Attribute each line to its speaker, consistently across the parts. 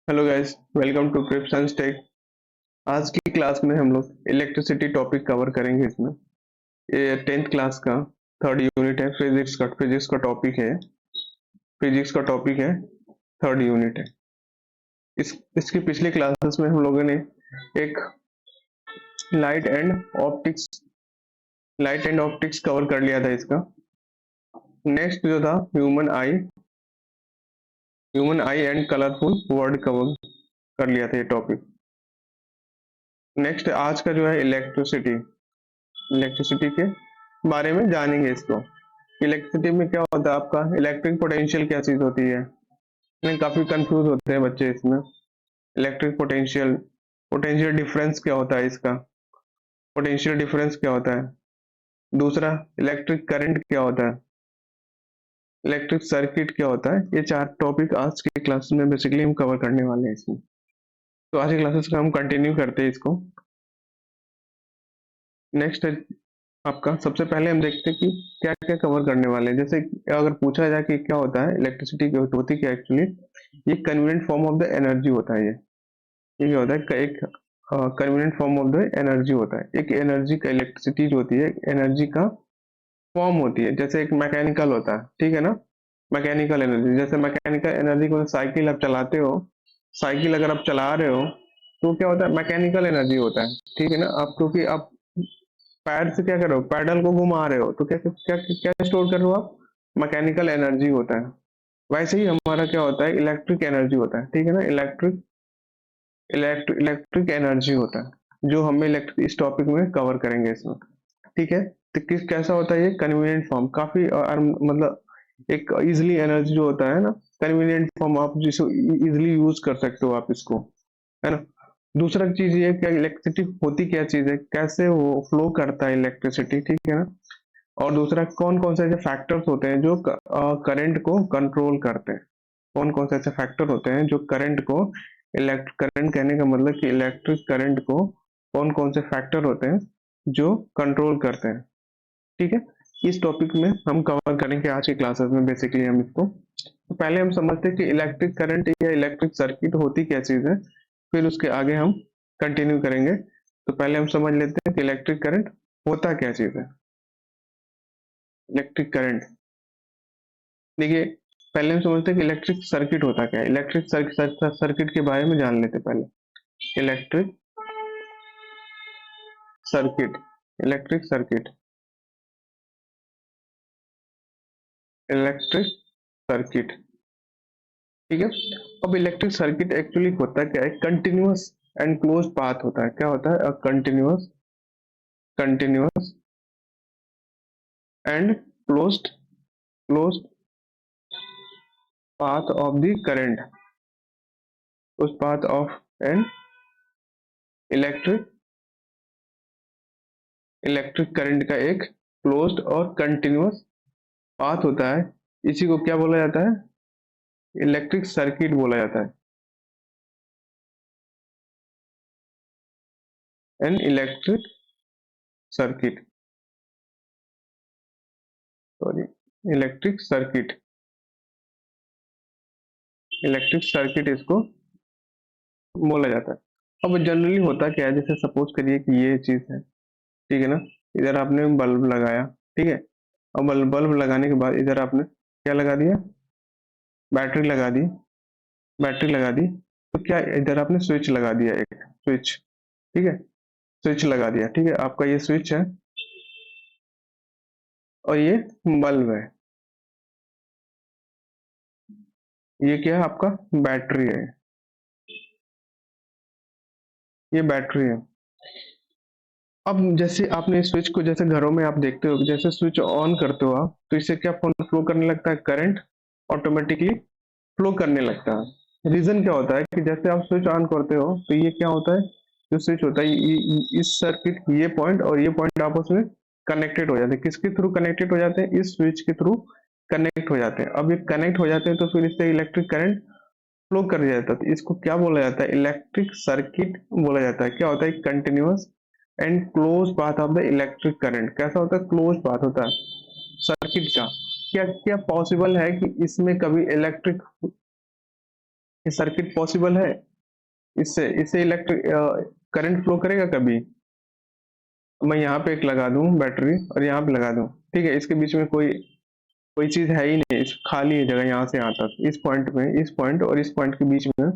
Speaker 1: Hello guys, welcome to Crips and Tech. आज की class में हम लोग इलेक्ट्रिसिटी टॉपिक कवर करेंगे। इसमें ये 10th क्लास का थर्ड यूनिट है। फिजिक्स का टॉपिक है, थर्ड यूनिट है। इसकी पिछली क्लासेस में हम लोगों ने एक light and optics light and optics cover कर लिया था। इसका नेक्स्ट जो था human I and colourful word cover कर लिया था ये टॉपिक। नेक्स्ट आज का जो है इलेक्ट्रिसिटी के बारे में जानेंगे। इसको इलेक्ट्रिसिटी में क्या होता है, आपका इलेक्ट्रिक पोटेंशियल क्या चीज होती है। इसमें काफी कंफ्यूज होते हैं बच्चे। इसमें इलेक्ट्रिक पोटेंशियल पोटेंशियल डिफरेंस क्या होता है, इसका पोटेंशियल डिफरेंस क्या होता है। दूसरा, इलेक्ट्रिक करंट क्या होता है, इलेक्ट्रिक सर्किट क्या होता है। ये चार टॉपिक आज की क्लास में बेसिकली हम कवर करने वाले हैं इसमें। तो आज की क्लासेस का हम कंटिन्यू करते हैं इसको। नेक्स्ट आपका सबसे पहले हम देखते हैं कि क्या क्या कवर करने वाले हैं। जैसे अगर पूछा जाए कि क्या होता है इलेक्ट्रिसिटी, होती क्या एक्चुअली, ये convenient form of the energy होता है। ये क्या होता है, एक convenient form of the energy होता है। एक एनर्जी का, इलेक्ट्रिसिटी जो होती है एनर्जी का फॉर्म होती है। जैसे एक मैकेनिकल होता है, ठीक है ना। मैकेनिकल एनर्जी, जैसे मैकेनिकल एनर्जी को साइकिल आप चलाते हो, साइकिल अगर आप चला रहे हो तो क्या होता है, मैकेनिकल एनर्जी होता है, ठीक है ना। आप क्योंकि आप पैर से क्या कर रहे हो, पैडल को घुमा रहे हो, तो क्या क्या क्या स्टोर कर रहे हो आप, मैकेनिकल एनर्जी होता है। वैसे ही हमारा क्या होता है, इलेक्ट्रिक एनर्जी होता है, ठीक है ना। इलेक्ट्रिक एनर्जी होता है जो हमें इलेक्ट्रिक इस टॉपिक में कवर करेंगे इसमें, ठीक है। तो किस कैसा होता है ये कन्वीनियंट फॉर्म, काफी मतलब एक इजिली एनर्जी जो होता है ना, कन्वीनियंट फॉर्म, आप जिसको इजिली यूज कर सकते हो आप इसको, है ना। दूसरा चीज ये क्या, इलेक्ट्रिसिटी होती क्या चीज है, कैसे वो फ्लो करता है इलेक्ट्रिसिटी, ठीक है ना। और दूसरा, कौन कौन से ऐसे फैक्टर्स होते हैं जो करंट को कंट्रोल करते हैं। कौन कौन से ऐसे फैक्टर होते हैं जो करंट को, इलेक्ट करंट कहने का मतलब कि इलेक्ट्रिक करंट को कौन कौन से फैक्टर होते हैं जो कंट्रोल करते हैं, ठीक है। इस टॉपिक में हम कवर करेंगे आज की क्लासेस में। बेसिकली हम इसको, तो पहले हम समझते हैं कि इलेक्ट्रिक करंट या इलेक्ट्रिक सर्किट होती क्या चीज है, फिर उसके आगे हम कंटिन्यू करेंगे। तो पहले हम समझ लेते हैं कि इलेक्ट्रिक करंट होता क्या चीज है। इलेक्ट्रिक करंट, देखिए, पहले हम समझते हैं कि इलेक्ट्रिक सर्किट होता क्या है। इलेक्ट्रिक सर्किट के बारे में जान लेते हैं पहले। Electric circuit, electric circuit, electric circuit, ठीक है। अब इलेक्ट्रिक सर्किट एक्चुअली होता क्या है, कंटिन्यूअस एंड क्लोज पाथ होता है। क्या होता है, continuous continuous and closed path of the current, उस path of an electric electric current का एक क्लोज्ड और कंटिन्यूअस पाथ होता है। इसी को क्या बोला जाता है, इलेक्ट्रिक सर्किट बोला जाता है। An electric circuit, sorry, electric circuit, electric circuit इसको बोला जाता है। अब जनरली होता क्या है, जैसे सपोज करिए कि ये चीज है, ठीक है ना। इधर आपने बल्ब लगाया, ठीक है। और बल्ब लगाने के बाद इधर आपने क्या लगा दिया, बैटरी लगा दी, बैटरी लगा दी। तो क्या इधर आपने स्विच लगा दिया, एक स्विच, ठीक है। स्विच लगा दिया, ठीक है। आपका ये स्विच है और ये बल्ब है। ये क्या है, आपका बैटरी है, ये बैटरी है। अब जैसे आपने स्विच को, जैसे घरों में आप देखते हो, जैसे स्विच ऑन करते हो आप, तो इससे क्या फ्लो करने लगता है, करंट ऑटोमेटिकली फ्लो करने लगता है। रीजन क्या होता है कि जैसे आप स्विच ऑन करते हो तो ये क्या होता है, जो स्विच होता है इस सर्किट, ये पॉइंट और ये पॉइंट आपस में कनेक्टेड हो जाते हैं। किसके थ्रू कनेक्टेड हो जाते हैं, इस स्विच के थ्रू कनेक्ट हो जाते हैं। अब ये कनेक्ट हो जाते हैं तो फिर इससे इलेक्ट्रिक करंट फ्लो कर जाता है। तो इसको क्या बोला जाता है, इलेक्ट्रिक सर्किट बोला जाता है। क्या होता है, continuous and close path of the electric current. कैसा होता है, क्लोज पाथ होता है सर्किट का। क्या क्या पॉसिबल है कि इसमें कभी इलेक्ट्रिक ये सर्किट पॉसिबल है? इससे इससे इलेक्ट्रिक करंट फ्लो करेगा कभी? मैं यहाँ पे एक लगा दूं बैटरी और यहाँ पे लगा दूं, ठीक है, इसके बीच में कोई कोई चीज है ही नहीं, खाली है जगह यहाँ से यहाँ तक, इस पॉइंट में, इस पॉइंट और इस पॉइंट के बीच में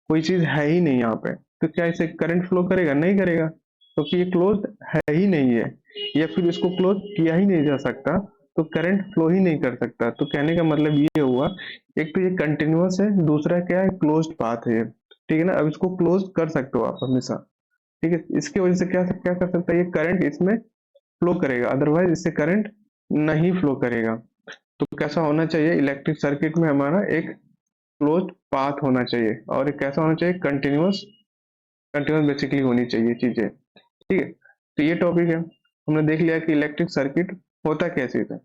Speaker 1: कोई चीज है ही नहीं यहाँ पे, तो क्या इसे करंट फ्लो करेगा? नहीं करेगा, क्योंकि तो ये क्लोज है ही नहीं है, या फिर इसको क्लोज किया ही नहीं जा सकता, तो करंट फ्लो ही नहीं कर सकता। तो कहने का मतलब ये हुआ, एक तो ये कंटिन्यूअस है, दूसरा क्या है, क्लोज्ड पाथ है, ठीक है ना। अब इसको क्लोज कर सकते हो आप हमेशा, ठीक है। इसकी वजह से क्या क्या कर सकता है, ये करंट इसमें फ्लो करेगा, अदरवाइज इससे करंट नहीं फ्लो करेगा। तो कैसा होना चाहिए, इलेक्ट्रिक सर्किट में हमारा एक क्लोज पाथ होना चाहिए, और एक कैसा होना चाहिए, कंटिन्यूअस, कंटिन्यूअस बेसिकली होनी चाहिए चीजें, ठीक है। तो ये टॉपिक है, हमने देख लिया कि इलेक्ट्रिक सर्किट होता क्या चीज है।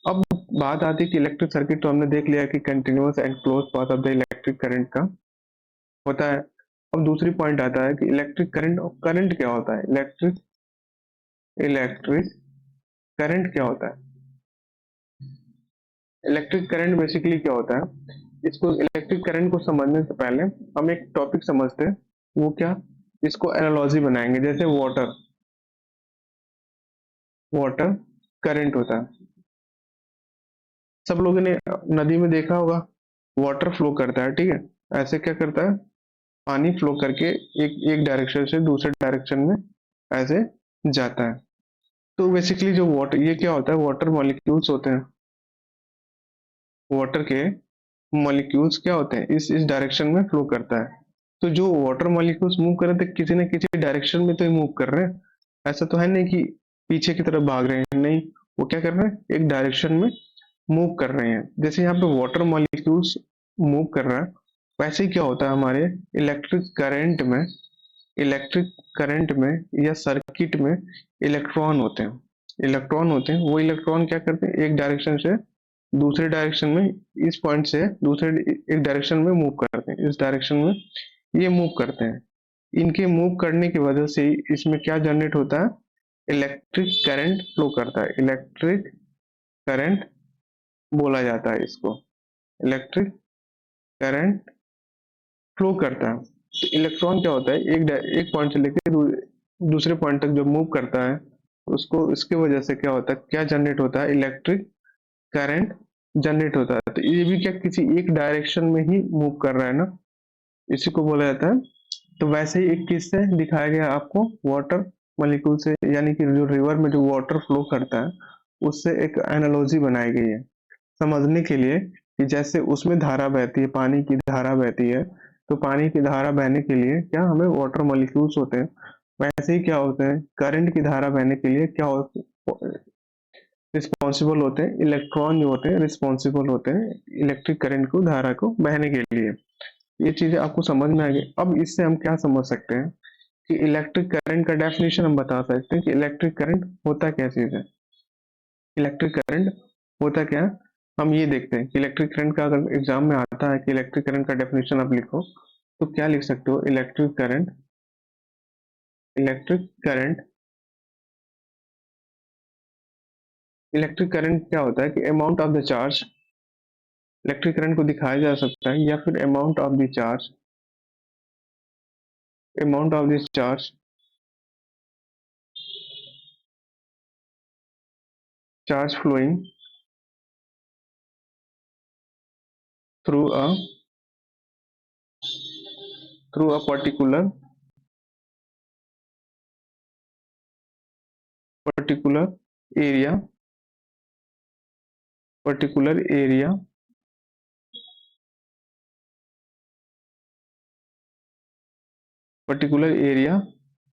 Speaker 1: अब बात आती है कि इलेक्ट्रिक सर्किट तो हमने देख लिया कि continuous and close path of the electric current का होता है। अब दूसरी पॉइंट आता है कि इलेक्ट्रिक करंट, और करंट क्या होता है, इलेक्ट्रिक इलेक्ट्रिक करंट क्या होता है। इलेक्ट्रिक करंट बेसिकली क्या होता है, इसको इलेक्ट्रिक करंट को समझने से पहले हम एक टॉपिक समझते हैं, वो क्या, इसको एनालॉजी बनाएंगे, जैसे वाटर, वाटर करंट होता है, सब लोगों ने नदी में देखा होगा, वाटर फ्लो करता है, ठीक है, ऐसे क्या करता है, पानी फ्लो करके एक एक डायरेक्शन से दूसरे डायरेक्शन में ऐसे जाता है। तो बेसिकली जो वाटर, ये क्या होता है, वाटर मॉलिक्यूल्स होते हैं, वाटर के मॉलिक्यूल्स क्या होते हैं, इस डायरेक्शन में फ्लो करता है। तो जो वाटर मॉलिक्यूल्स मूव कर रहे थे, किसी न किसी डायरेक्शन में तो ही मूव कर रहे हैं, ऐसा तो है नहीं कि पीछे की तरफ भाग रहे हैं, नहीं, वो क्या कर रहे हैं, एक डायरेक्शन में मूव कर रहे हैं। जैसे यहाँ पे वाटर मॉलिक्यूल्स मूव कर रहा है, वैसे ही क्या होता है हमारे इलेक्ट्रिक करंट में, इलेक्ट्रिक करंट में या सर्किट में इलेक्ट्रॉन होते हैं, इलेक्ट्रॉन होते हैं, वो इलेक्ट्रॉन क्या करते हैं, एक डायरेक्शन से दूसरे डायरेक्शन में, इस पॉइंट से दूसरे एक डायरेक्शन में मूव करते हैं, इस डायरेक्शन में ये मूव करते हैं। इनके मूव करने की वजह से इसमें क्या जनरेट होता है, इलेक्ट्रिक करंट फ्लो करता है, इलेक्ट्रिक करंट बोला जाता है इसको, इलेक्ट्रिक करंट फ्लो करता है। तो इलेक्ट्रॉन क्या होता है, एक पॉइंट से लेकर दूसरे पॉइंट तक जब मूव करता है, उसको, इसके वजह से क्या होता है, क्या जनरेट होता है, इलेक्ट्रिक करंट जनरेट होता है। तो ये भी क्या किसी एक डायरेक्शन में ही मूव कर रहा है ना, इसी को बोला जाता है। तो वैसे ही एक किस से दिखाया गया आपको, वाटर मॉलिक्यूल से, यानी कि जो रिवर में जो वाटर फ्लो करता है, उससे एक एनालॉजी बनाई गई है समझने के लिए, कि जैसे उसमें धारा बहती है, पानी की धारा बहती है, तो पानी की धारा बहने के लिए क्या हमें वाटर मॉलिक्यूल्स होते हैं, वैसे ही क्या होते हैं, करंट की धारा बहने के लिए क्या रिस्पॉन्सिबल होते हैं, इलेक्ट्रॉन जो होते हैं रिस्पॉन्सिबल होते हैं इलेक्ट्रिक करंट को, धारा को बहने के लिए। ये चीजें आपको समझ में आ गई। अब इससे हम क्या समझ सकते हैं कि इलेक्ट्रिक करंट का डेफिनेशन हम बता सकते हैं कि इलेक्ट्रिक करंट होता क्या चीज है, इलेक्ट्रिक करंट होता क्या है। हम ये देखते हैं कि इलेक्ट्रिक करंट का अगर एग्जाम में आता है कि इलेक्ट्रिक करंट का डेफिनेशन आप लिखो, तो क्या लिख सकते हो, electric current, electric current, electric current क्या होता है कि amount of the charge, electric current को दिखाया जा सकता है, या फिर amount of the charge, amount of this charge, charge flowing through a, through a particular area, particular area, particular area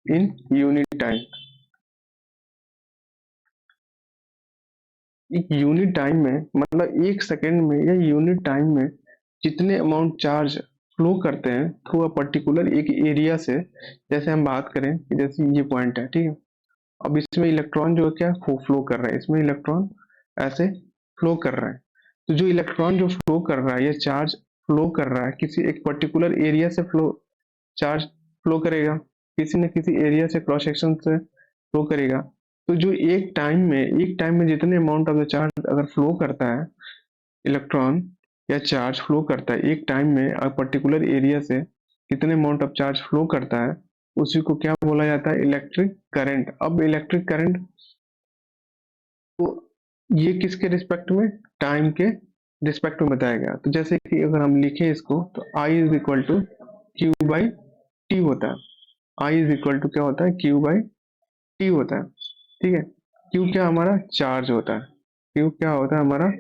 Speaker 1: in unit time. एक यूनिट टाइम में मतलब एक सेकेंड में या यूनिट टाइम में जितने अमाउंट चार्ज फ्लो करते हैं थ्रू अ पर्टिकुलर एक एरिया से, जैसे हम बात करें कि जैसे ये पॉइंट है, ठीक है, अब इसमें इलेक्ट्रॉन जो है क्या फ्लो कर रहा है, इसमें इलेक्ट्रॉन ऐसे फ्लो कर रहा है। तो जो इलेक्ट्रॉन जो फ्लो कर रहा है या चार्ज फ्लो कर रहा है, किसी एक पर्टिकुलर एरिया से फ्लो, चार्ज फ्लो करेगा, किसी न किसी एरिया से क्रॉस सेक्शन से फ्लो करेगा। तो जो एक टाइम में जितने अमाउंट ऑफ द चार्ज अगर फ्लो करता है इलेक्ट्रॉन, या चार्ज फ्लो करता है एक टाइम में पर्टिकुलर एरिया से कितने अमाउंट ऑफ चार्ज फ्लो करता है, उसी को क्या बोला जाता है, इलेक्ट्रिक करंट। अब इलेक्ट्रिक करंट को ये किसके रिस्पेक्ट में, टाइम के रिस्पेक्ट में बताया गया। तो जैसे कि अगर हम लिखें इसको तो I is equal to Q by T होता है। आई इज इक्वल टू क्या होता है, क्यू बाई टी होता है। ठीक है, क्यू क्या हमारा चार्ज होता है, क्यू क्या होता है हमारा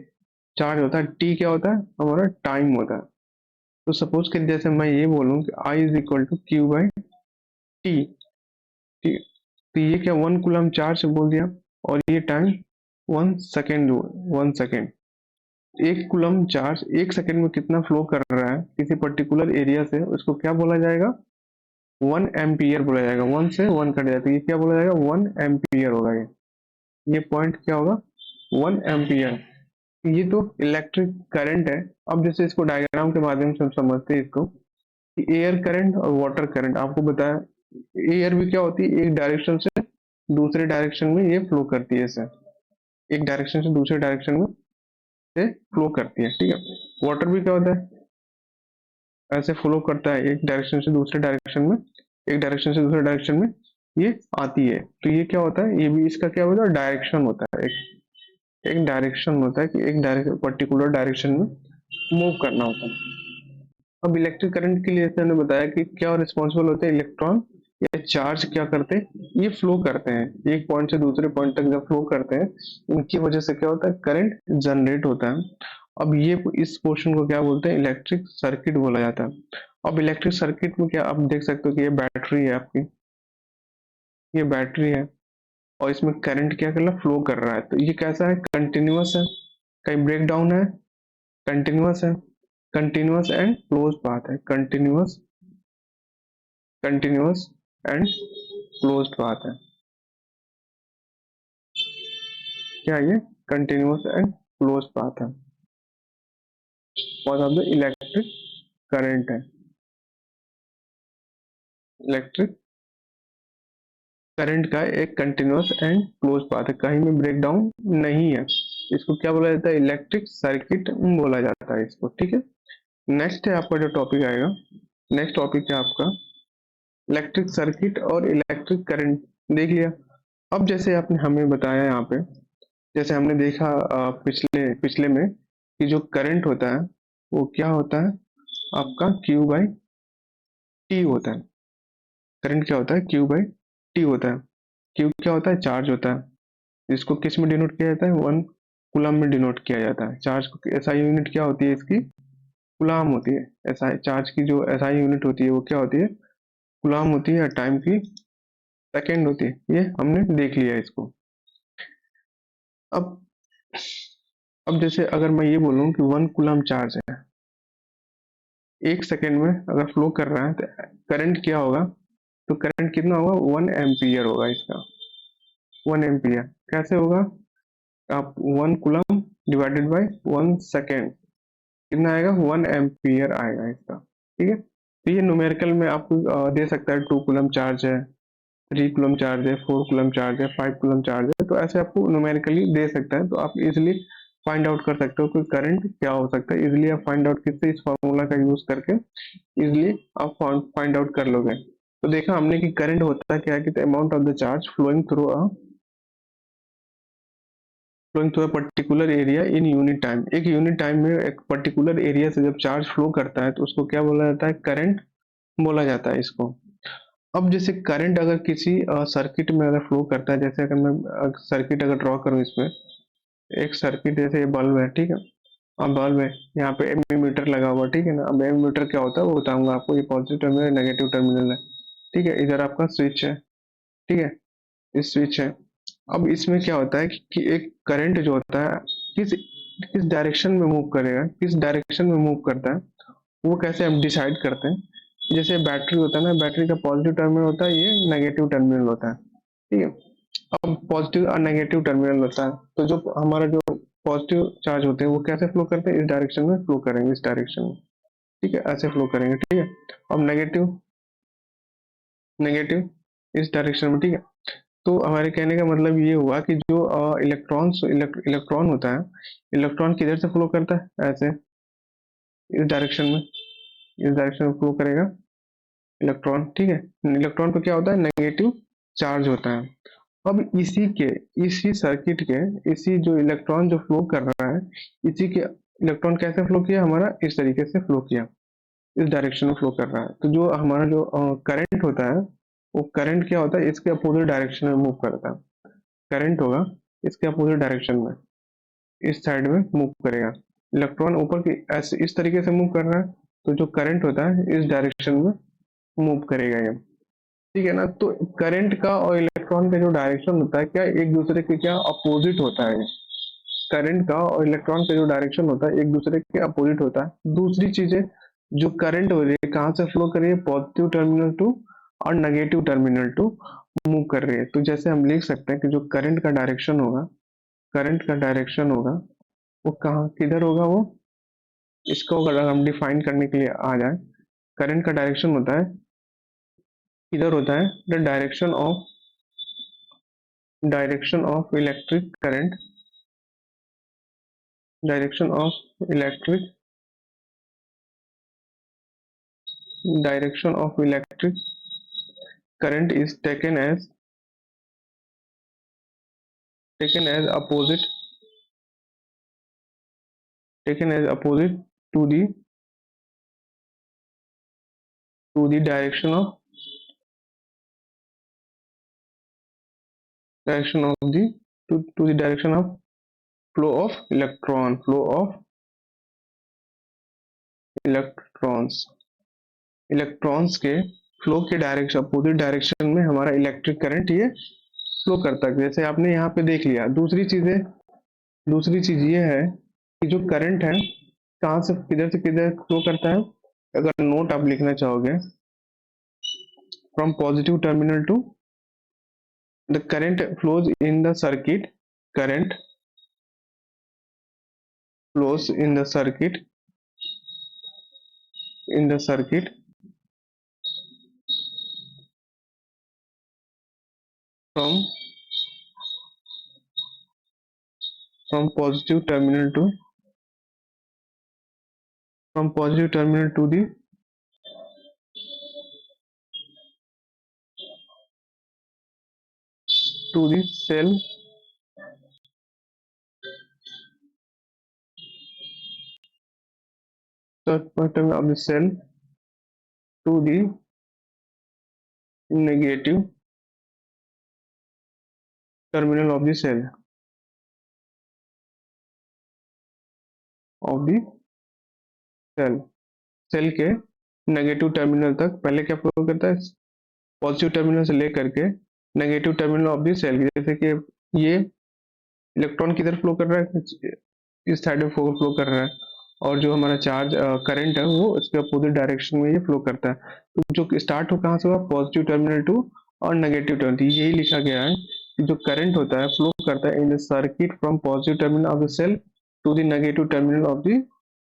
Speaker 1: चार्ज होता है, टी क्या होता है हमारा टाइम होता है। तो सपोज कि जैसे मैं ये बोलूं कि I is equal to Q by T, ठीक है, तो ये क्या 1 कूलम चार्ज बोल दिया, और ये time 1 second, 1 second. 1 coulomb charge 1 second में कितना फ्लो कर रहा है किसी पर्टिकुलर एरिया से, उसको क्या बोला जाएगा, 1 एम्पियर बोला जाएगा। 1 से 1 कट जाए तो ये क्या बोला जाएगा, 1 एम्पियर होगा। ये पॉइंट क्या होगा, 1 एम्पियर। ये तो इलेक्ट्रिक करंट है। अब जैसे इसको डायग्राम के माध्यम से हम समझते हैं इसको, कि एयर करंट और वाटर करंट आपको बताया। एयर भी क्या होती है, एक डायरेक्शन से दूसरे डायरेक्शन में ये फ्लो करती है, ऐसे एक डायरेक्शन से दूसरे डायरेक्शन में से फ्लो करती है। ठीक है, वाटर भी क्या होता है, ऐसे फ्लो करता है एक डायरेक्शन से दूसरे डायरेक्शन में, एक डायरेक्शन से दूसरे डायरेक्शन में ये आती है। तो ये क्या होता है, ये भी इसका क्या होता है, डायरेक्शन होता है। एक डायरेक्शन होता है कि एक डायरेक्शन पर्टिकुलर डायरेक्शन में मूव करना होता है। अब इलेक्ट्रिक करंट के लिए जैसे हमने बताया कि क्या रिस्पॉन्सिबल होते हैं, इलेक्ट्रॉन या चार्ज क्या करते हैं, ये फ्लो करते हैं एक पॉइंट से दूसरे पॉइंट तक जब फ्लो करते हैं, उनकी वजह से क्या होता है, करंट जनरेट होता है। अब ये इस पोर्शन को क्या बोलते हैं, इलेक्ट्रिक सर्किट बोला जाता है। अब इलेक्ट्रिक सर्किट में क्या आप देख सकते हो कि ये बैटरी है आपकी, ये बैटरी है, और इसमें करंट क्या कर रहा है, फ्लो कर रहा है। तो ये कैसा है, कंटिन्यूअस है, कहीं ब्रेक डाउन है, कंटिन्यूअस है, कंटिन्यूअस एंड क्लोज पाथ है, continuous, continuous and closed path है। क्या ये कंटिन्यूअस एंड क्लोज पाथ है, path of the electric current है। इलेक्ट्रिक करंट का एक कंटिन्यूअस एंड क्लोज पाथ है, कहीं में ब्रेक डाउन नहीं है। इसको क्या बोला जाता है, इलेक्ट्रिक सर्किट बोला जाता है इसको। ठीक है, नेक्स्ट है आपका जो टॉपिक आएगा, नेक्स्ट टॉपिक है आपका इलेक्ट्रिक सर्किट और इलेक्ट्रिक करंट। देख लिया। अब जैसे आपने हमें बताया यहाँ पे, जैसे हमने देखा पिछले पिछले में कि जो करंट होता है वो क्या होता है आपका क्यू बाई टी होता है। करंट क्या होता है, क्यू बाई टी होता है। क्यू क्या होता है, चार्ज होता है। इसको किस में डिनोट किया जाता है, 1 कूलम में डिनोट किया जाता है। चार्ज को एसआई यूनिट क्या होती है इसकी, कूलम होती है। एसआई चार्ज की जो एसआई यूनिट होती है वो क्या होती है, कूलम होती है, टाइम की सेकेंड होती है। ये हमने देख लिया इसको। अब अब जैसे अगर मैं ये बोलूं कि 1 कूलम चार्ज है, 1 सेकेंड में अगर फ्लो कर रहा है तो करंट क्या होगा, तो करंट कितना होगा, 1 एम्पियर होगा इसका। 1 एम्पियर कैसे होगा, आप 1 कूलम डिवाइडेड बाई 1 सेकेंड कितना आएगा, 1 एम्पियर आएगा इसका। ठीक है, तो ये न्यूमेरिकल में आपको दे सकता है, 2 कूलम चार्ज है, 3 कूलम चार्ज है, 4 कूलम चार्ज है, 5 कूलम चार्ज है। तो ऐसे आपको न्यूमेरिकली दे सकता है, तो आप इजिली फाइंड आउट कर सकते हो कि करंट क्या हो सकता है। इजिली आप फाइंड आउट किससे, इस फॉर्मूला का यूज करके इजिली आप फाइंड आउट कर लोगे। तो देखा हमने कि करंट होता क्या है कि amount of the charge flowing through a particular area in unit time. एक यूनिट टाइम में एक पर्टिकुलर एरिया से जब चार्ज फ्लो करता है तो उसको क्या बोला जाता है, करंट बोला जाता है इसको। अब जैसे करंट अगर किसी सर्किट में अगर फ्लो करता है, जैसे अगर मैं सर्किट अगर ड्रॉ करूं इसमें, एक सर्किट जैसे ये बल्ब है, ठीक है, अब बल्ब है, यहाँ पे एमीटर लगा हुआ, ठीक है ना। अब एमीटर क्या होता है वो बताऊंगा आपको, ये पॉजिटिव टर्मिनल नेगेटिव टर्मिनल है। ठीक है, इधर आपका स्विच है, ठीक है, इस स्विच है। अब इसमें क्या होता है कि एक करंट जो होता है किस किस डायरेक्शन में मूव करेगा, किस डायरेक्शन में मूव करता है, वो कैसे हम डिसाइड करते हैं। जैसे बैटरी होता है ना, बैटरी का पॉजिटिव टर्मिनल होता है, ये नेगेटिव टर्मिनल होता है। ठीक है, अब पॉजिटिव और नेगेटिव टर्मिनल होता है, तो जो हमारा जो पॉजिटिव चार्ज होते हैं वो कैसे फ्लो करते हैं, इस डायरेक्शन में फ्लो करेंगे, इस डायरेक्शन में। ठीक है, ऐसे फ्लो करेंगे। ठीक है, अब नेगेटिव नेगेटिव इस डायरेक्शन में। ठीक है, तो हमारे कहने का मतलब ये हुआ कि जो इलेक्ट्रॉन होता है, इलेक्ट्रॉन किधर से फ्लो करता है, ऐसे इस डायरेक्शन में फ्लो करेगा इलेक्ट्रॉन, ठीक है। इलेक्ट्रॉन पे क्या होता है, नेगेटिव चार्ज होता है। अब इसी सर्किट के, इसी जो इलेक्ट्रॉन जो फ्लो कर रहा है, इसी के इलेक्ट्रॉन कैसे फ्लो किया हमारा, इस तरीके से फ्लो किया, इस डायरेक्शन में फ्लो कर रहा है। तो जो हमारा जो करंट होता है, वो करंट क्या होता है, इसके अपोजिट डायरेक्शन में मूव करता है। करंट होगा इसके अपोजिट डायरेक्शन में, इस साइड में मूव करेगा। इलेक्ट्रॉन ऊपर की ऐसे इस तरीके से मूव कर रहा है, तो जो करंट होता है इस डायरेक्शन में मूव करेगा ये, ठीक है ना। तो करंट का और इलेक्ट्रॉन का जो डायरेक्शन होता है, क्या एक दूसरे के क्या अपोजिट होता है। करंट का और इलेक्ट्रॉन का जो डायरेक्शन होता है एक दूसरे के अपोजिट होता है। दूसरी चीजें, जो करंट हो रही है कहाँ से फ्लो कर रही है, पॉजिटिव टर्मिनल टू और नेगेटिव टर्मिनल टू मूव कर रही है। तो जैसे हम लिख सकते हैं कि जो करंट का डायरेक्शन होगा, करंट का डायरेक्शन होगा वो कहाँ किधर होगा, वो इसको अगर हम डिफाइन करने के लिए आ जाए, करंट का डायरेक्शन होता है किधर होता है, the direction of electric current, direction of electric direction of electric current is taken as opposite to the direction of the to the direction of flow of electrons electrons के flow के direction, opposite direction में हमारा electric current ये flow करता है। जैसे आपने यहाँ पे देख लिया। दूसरी चीज ये है कि जो करंट है कहाँ से किधर फ्लो करता है। अगर नोट आप लिखना चाहोगे, from positive terminal to the current flows in the circuit, current flows in the circuit from positive terminal to the cell bottom of the cell to the negative terminal of the cell of the cell cell के negative terminal तक पहले क्या flow करता है, positive terminal से लेकर के negative terminal of the cell. जैसे कि ये इलेक्ट्रॉन किधर फ्लो कर रहा है, इस साइड में फ्लो कर रहा है, और जो हमारा चार्ज करंट है वो इसके अपोजिट डायरेक्शन में ये फ्लो करता है। तो जो स्टार्ट हो कहाँ से हुआ, पॉजिटिव टर्मिनल टू और नेगेटिव टर्मिनल। यही लिखा गया है कि जो करंट होता है फ्लो करता है in the circuit from positive terminal of the cell to the negative terminal of the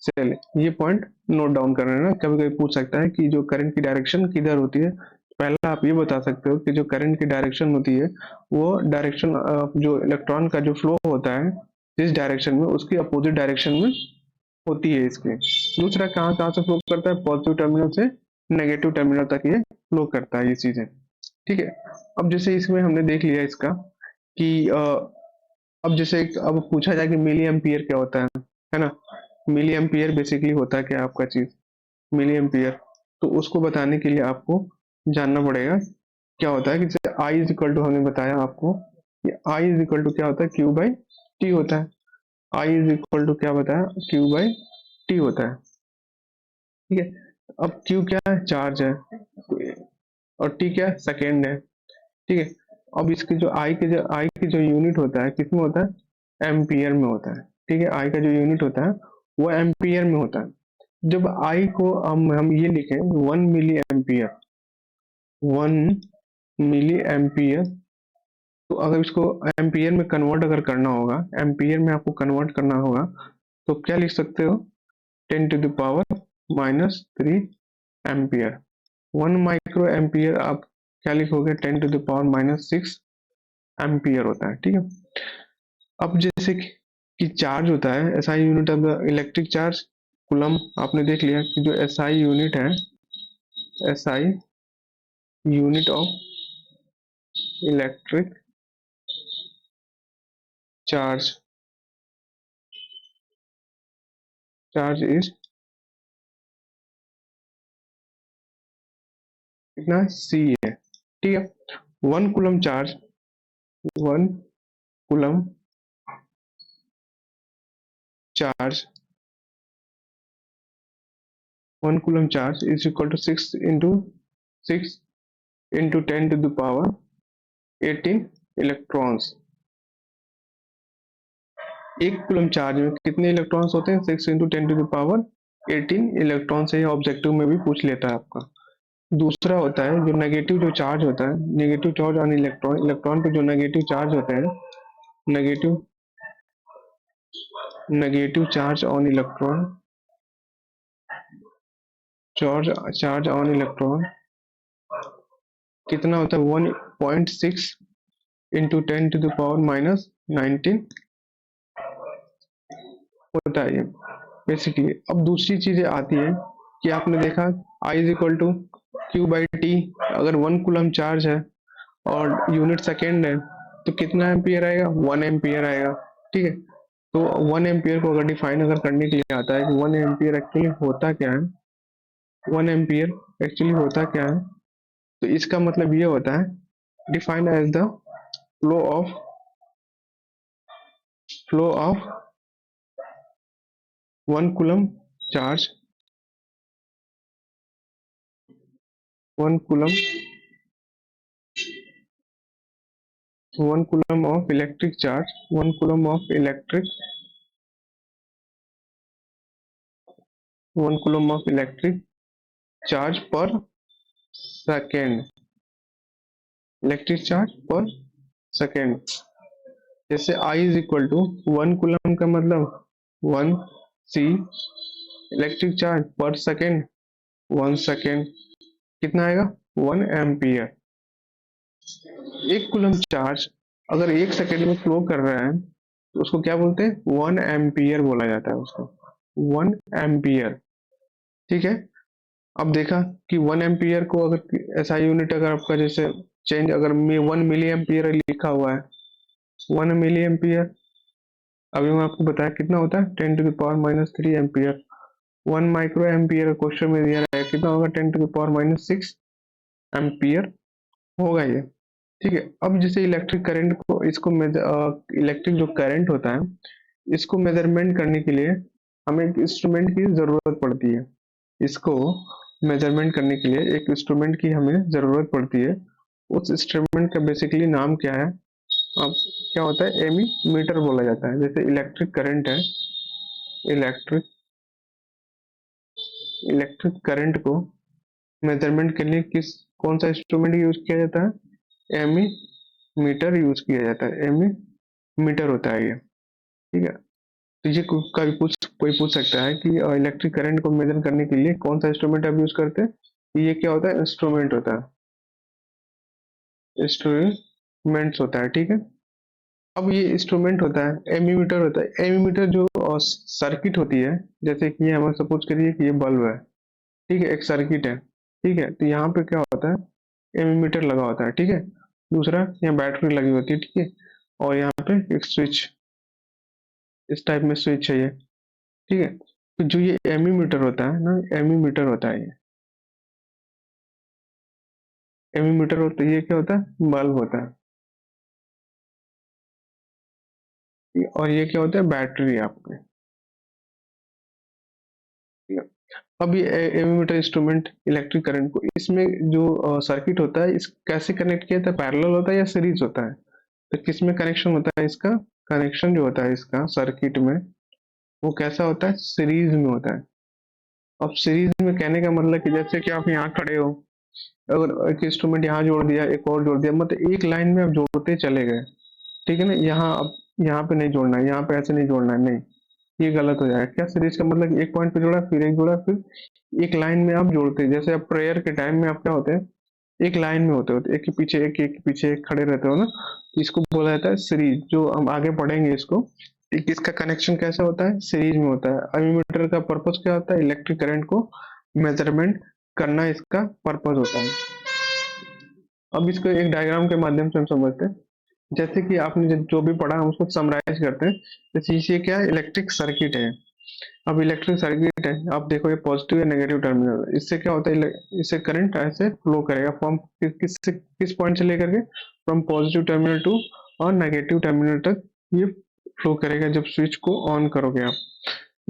Speaker 1: cell. ये पॉइंट नोट डाउन कर लेना, कभी कभी पूछ सकता है कि जो करंट की डायरेक्शन किधर होती है। पहला आप ये बता सकते हो कि जो करंट की डायरेक्शन होती है वो डायरेक्शन जो इलेक्ट्रॉन का जो फ्लो होता है जिस डायरेक्शन में, उसके अपोजिट डायरेक्शन में होती है इसके। दूसरा कहाँ कहाँ से फ्लो करता है, पॉजिटिव टर्मिनल से नेगेटिव टर्मिनल तक ये फ्लो करता है ये चीजें, ठीक है। अब जैसे इसमें हमने देख लिया इसका कि अब जैसे अब पूछा जाए कि मिली एम्पियर क्या होता है ना। मिली एम्पियर बेसिकली होता है क्या आपका चीज, मिली एम्पियर। तो उसको बताने के लिए आपको जानना पड़ेगा क्या होता है कि जैसे आई इज इक्वल टू, हमने बताया आपको कि आई इज इक्वल टू क्या होता है, क्यू बाई टी होता है। आई इज इक्वल टू क्या बताया, क्यू बाई टी होता है, ठीक है। अब क्यू क्या है, चार्ज है, और टी क्या है, सेकेंड है, ठीक है। अब इसकी जो आई की जो यूनिट होता है किसमें होता है, एम्पियर में होता है, ठीक है। आई का जो यूनिट होता है वो एम्पियर में होता है। जब आई को हम ये लिखें 1 मिली एम्पियर, 1 मिली एम्पियर, तो अगर इसको एम्पियर में कन्वर्ट अगर करना होगा, एम्पियर में आपको कन्वर्ट करना होगा, तो क्या लिख सकते हो, 10⁻³ एम्पियर। 1 माइक्रो एम्पियर आप क्या लिखोगे, 10⁻⁻6 एम्पियर होता है, ठीक है। अब जैसे कि चार्ज होता है, SI unit of the electric charge, coulomb आपने देख लिया कि जो एसआई यूनिट है, SI unit of electric charge, charge is कितना, सी है। ठीक है, 1 coulomb charge, 1 coulomb charge, 1 coulomb charge is equal to 6 into 10 to the power 18 electrons. 1 coulomb charge में कितने इलेक्ट्रॉन्स होते हैं, 6 into 10 to the power 18 electron से। ऑब्जेक्टिव में भी पूछ लेता है आपका। दूसरा होता है जो नेगेटिव जो चार्ज होता है, negative charge on electron, electron पे जो नेगेटिव चार्ज होते हैं, negative negative charge on electron, charge on electron कितना होता है, 1.6 into 10 to the power -19 होता है ये बेसिकली। अब दूसरी चीजें आती है कि आपने देखा I is equal to Q/T, अगर 1 कूलम चार्ज है और यूनिट सेकेंड है तो कितना एम्पियर आएगा, 1 एम्पियर आएगा। ठीक है, तो 1 एम्पियर को अगर डिफाइन अगर करने के लिए आता है कि 1 एम्पियर एक्चुअली होता क्या है, 1 एम्पियर एक्चुअली होता क्या है, तो इसका मतलब ये होता है defined as the flow of 1 coulomb charge, 1 coulomb 1 coulomb of electric charge, 1 coulomb of electric 1 coulomb of electric charge per second, electric charge per second. जैसे I is equal to 1 coulomb का मतलब 1 C, electric charge per second 1 second, कितना आएगा, 1 ampere. 1 coulomb charge अगर 1 second में flow कर रहा है तो उसको क्या बोलते हैं, 1 एम्पियर बोला जाता है उसको, 1 एम्पियर। ठीक है, अब देखा कि 1 एम्पियर को अगर एसआई यूनिट अगर आपका जैसे चेंज, अगर 1 मिली एम्पियर लिखा हुआ है, 1 मिली एम्पियर, अभी मैं आपको बताया कितना होता है, 10 to the power -3 ampere. 1 micro ampere question में दिया है, कितना होगा, 10 to the power -6 एम्पियर होगा ये। ठीक है, अब जैसे इलेक्ट्रिक करंट को, इसको इलेक्ट्रिक जो करंट होता है इसको मेजरमेंट करने के लिए हमें एक इंस्ट्रूमेंट की जरूरत पड़ती है। इसको मेजरमेंट करने के लिए एक इंस्ट्रूमेंट की हमें जरूरत पड़ती है। उस इंस्ट्रूमेंट का बेसिकली नाम क्या है, अब क्या होता है, एमीमीटर बोला जाता है। जैसे इलेक्ट्रिक करंट है, इलेक्ट्रिक इलेक्ट्रिक करंट को मेजरमेंट के लिए कौन सा इंस्ट्रूमेंट यूज किया जाता है, एमीमीटर यूज किया जाता है, एमीमीटर होता है ये। ठीक है, तो ये कोई पूछ सकता है कि इलेक्ट्रिक करंट को मेजर करने के लिए कौन सा इंस्ट्रूमेंट आप यूज करते हैं। ये क्या होता है, इंस्ट्रूमेंट होता है, इंस्ट्रूमेंट्स होता है। ठीक है, अब ये इंस्ट्रूमेंट होता है, एमीमीटर होता है। एमीमीटर जो सर्किट होती है, जैसे कि हमें सपोज करिए कि ये बल्ब है, ठीक है, एक सर्किट है। ठीक है, तो यहाँ पे क्या होता है, एमीमीटर लगा होता है। ठीक है, दूसरा यहाँ बैटरी लगी होती है। ठीक है, और यहाँ पे एक स्विच, इस टाइप में स्विच है ये। ठीक है, तो जो ये एमीमीटर होता है ना, एमीमीटर होता है ये, एमीमीटर होता है, ये क्या होता है, बल्ब होता है। और ये क्या होता है, बैटरी आपके। ठीक है, अब ये एमीमीटर इंस्ट्रूमेंट इलेक्ट्रिक करंट को, इसमें जो सर्किट होता है, इस कैसे कनेक्ट किया जाता है, पैरेलल होता है या सीरीज होता है। तो किस में कनेक्शन होता है इसका, कनेक्शन जो होता है इसका सर्किट में, वो कैसा होता है, सीरीज में होता है। अब सीरीज में कहने का मतलब कि जैसे कि आप यहाँ खड़े हो, अगर एक इंस्ट्रूमेंट यहाँ जोड़ दिया, एक और जोड़ दिया, मतलब एक लाइन में आप जोड़ते चले गए। ठीक है ना, यहाँ अब यहाँ पे नहीं जोड़ना है, यहाँ पे ऐसे नहीं जोड़ना है, नहीं, ये गलत हो जाएगा। क्या, सीरीज का मतलब एक पॉइंट पे जोड़ा, फिर एक जोड़ा, फिर एक लाइन में आप जोड़ते हैं। जैसे आप प्रेयर के टाइम में आप क्या होते हैं, एक लाइन में होते हो, एक के पीछे एक, एक के पीछे एक खड़े रहते हो ना, इसको बोला जाता है सीरीज। जो हम आगे पढ़ेंगे इसको, इसका कनेक्शन कैसा होता है, सीरीज में होता है। एमीमीटर का पर्पस क्या होता है, इलेक्ट्रिक करंट को मेजरमेंट करना इसका पर्पस होता है। अब इसको एक डायग्राम के माध्यम से हम समझते हैं। जैसे कि आपने जो भी पढ़ा हम उसको समराइज करते हैं। जैसे ये क्या है, इलेक्ट्रिक सर्किट है। अब इलेक्ट्रिक सर्किट है, आप देखो ये पॉजिटिव या नेगेटिव टर्मिनल, इससे क्या होता है, इससे करंट ऐसे फ्लो करेगा फ्रॉम किस पॉइंट से लेकर के, फ्रॉम पॉजिटिव टर्मिनल टू और नेगेटिव टर्मिनल तक ये फ्लो करेगा जब स्विच को ऑन करोगे आप।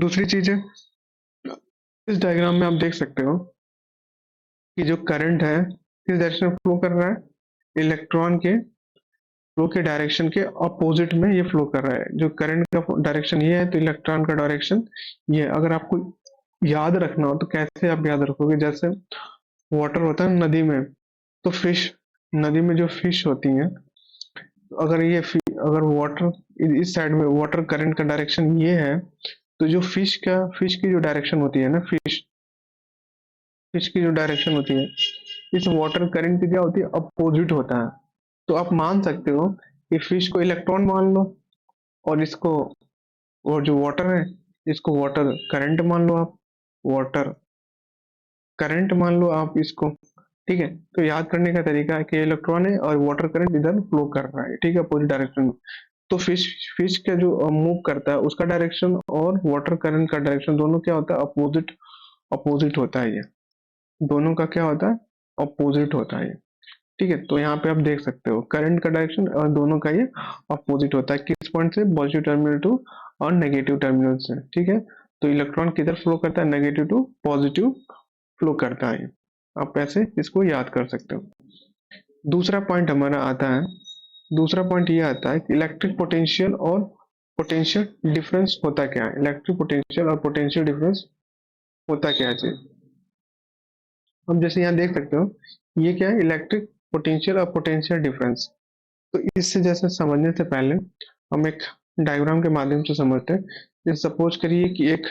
Speaker 1: दूसरी चीज है, इस डायग्राम में आप देख सकते हो कि जो करंट है किस डायरेक्शन में फ्लो कर रहा है, इलेक्ट्रॉन के फ्लो के डायरेक्शन के अपोजिट में ये फ्लो कर रहा है। जो करंट का डायरेक्शन ये है तो इलेक्ट्रॉन का डायरेक्शन ये है। अगर आपको याद रखना हो तो कैसे आप याद रखोगे, जैसे वाटर होता है नदी में, तो फिश, नदी में जो फिश होती हैं, अगर अगर वाटर इस साइड में वाटर करंट का डायरेक्शन ये है, तो जो फिश की जो डायरेक्शन होती है ना, फिश की जो डायरेक्शन होती है इस वाटर करंट की क्या होती है, अपोजिट होता है। तो आप मान सकते हो कि फिश को इलेक्ट्रॉन मान लो, और इसको, और जो वाटर है इसको वाटर करंट मान लो आप, वाटर करंट मान लो आप इसको। ठीक है, तो याद करने का तरीका है कि इलेक्ट्रॉन है और वाटर करंट इधर फ्लो कर रहा है, ठीक है, अपोजिट डायरेक्शन में। तो फिश फिश का जो मूव करता है उसका डायरेक्शन और वाटर करंट का डायरेक्शन दोनों क्या होता है, अपोजिट अपोजिट होता है। ये दोनों का क्या होता है, अपोजिट होता है। ठीक है, तो यहाँ पे आप देख सकते हो करंट का डायरेक्शन और दोनों का ये अपोजिट होता है। किस पॉइंट से, पॉजिटिव टर्मिनल टू और नेगेटिव टर्मिनल से। ठीक है, तो इलेक्ट्रॉन किधर फ्लो करता है, नेगेटिव टू पॉजिटिव फ्लो करता है। आप ऐसे इसको याद कर सकते हो। दूसरा पॉइंट हमारा आता है, दूसरा पॉइंट ये आता है कि इलेक्ट्रिक पोटेंशियल और पोटेंशियल डिफरेंस होता क्या है। इलेक्ट्रिक पोटेंशियल और पोटेंशियल डिफरेंस होता क्या है चीज। हम जैसे यहाँ देख सकते हो ये क्या है, इलेक्ट्रिक पोटेंशियल और पोटेंशियल डिफरेंस। तो इससे जैसे समझने से पहले हम एक डायग्राम के माध्यम से समझते हैं। जैसे सपोज करिए कि एक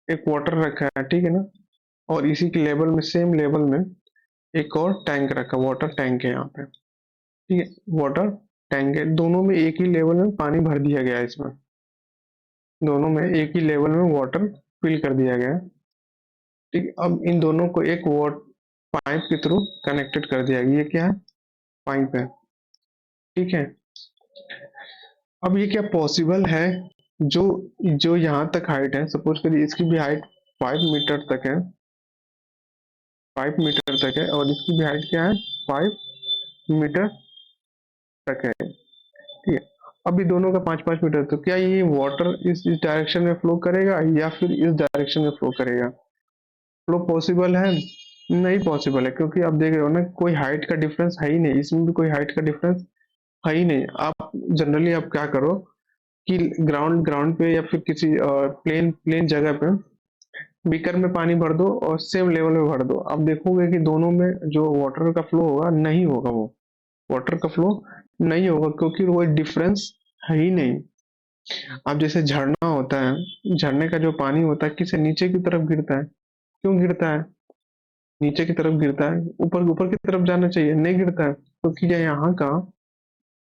Speaker 1: एक वाटर रखा है, ठीक है ना, और इसी के लेवल में, सेम लेवल में एक और टैंक रखा, वाटर टैंक है यहाँ पे। ठीक है, वाटर टैंक है, दोनों में एक ही लेवल में पानी भर दिया गया है। इसमें दोनों में एक ही लेवल में वाटर फिल कर दिया गया है। ठीक है, अब इन दोनों को एक वाट पाइप के थ्रू कनेक्टेड कर दिया गया। ये क्या है, पाइप है। ठीक है, अब ये क्या पॉसिबल है, जो जो यहाँ तक हाइट है, सपोज करिए इसकी भी हाइट 5 मीटर तक है, 5 मीटर तक है, और इसकी भी हाइट क्या है, 5 मीटर तक है। ठीक है, अभी दोनों का 5-5 मीटर, तो क्या ये वाटर इस डायरेक्शन में फ्लो करेगा या फिर इस डायरेक्शन में फ्लो करेगा। फ्लो पॉसिबल है, नहीं पॉसिबल है, क्योंकि आप देख रहे हो ना कोई हाइट का डिफरेंस है ही नहीं, इसमें भी कोई हाइट का डिफरेंस है ही नहीं। आप जनरली आप क्या करो कि ग्राउंड ग्राउंड पे या फिर किसी प्लेन प्लेन जगह पे बीकर में पानी भर दो और सेम लेवल में भर दो, आप देखोगे कि दोनों में जो वाटर का फ्लो होगा नहीं होगा, वो वाटर का फ्लो नहीं होगा, क्योंकि वो डिफरेंस है ही नहीं। अब जैसे झरना होता है, झरने का जो पानी होता है किसे, नीचे की तरफ गिरता है। क्यों गिरता है, नीचे की तरफ गिरता है, ऊपर ऊपर की तरफ जाना चाहिए, नहीं गिरता है, क्योंकि यहाँ का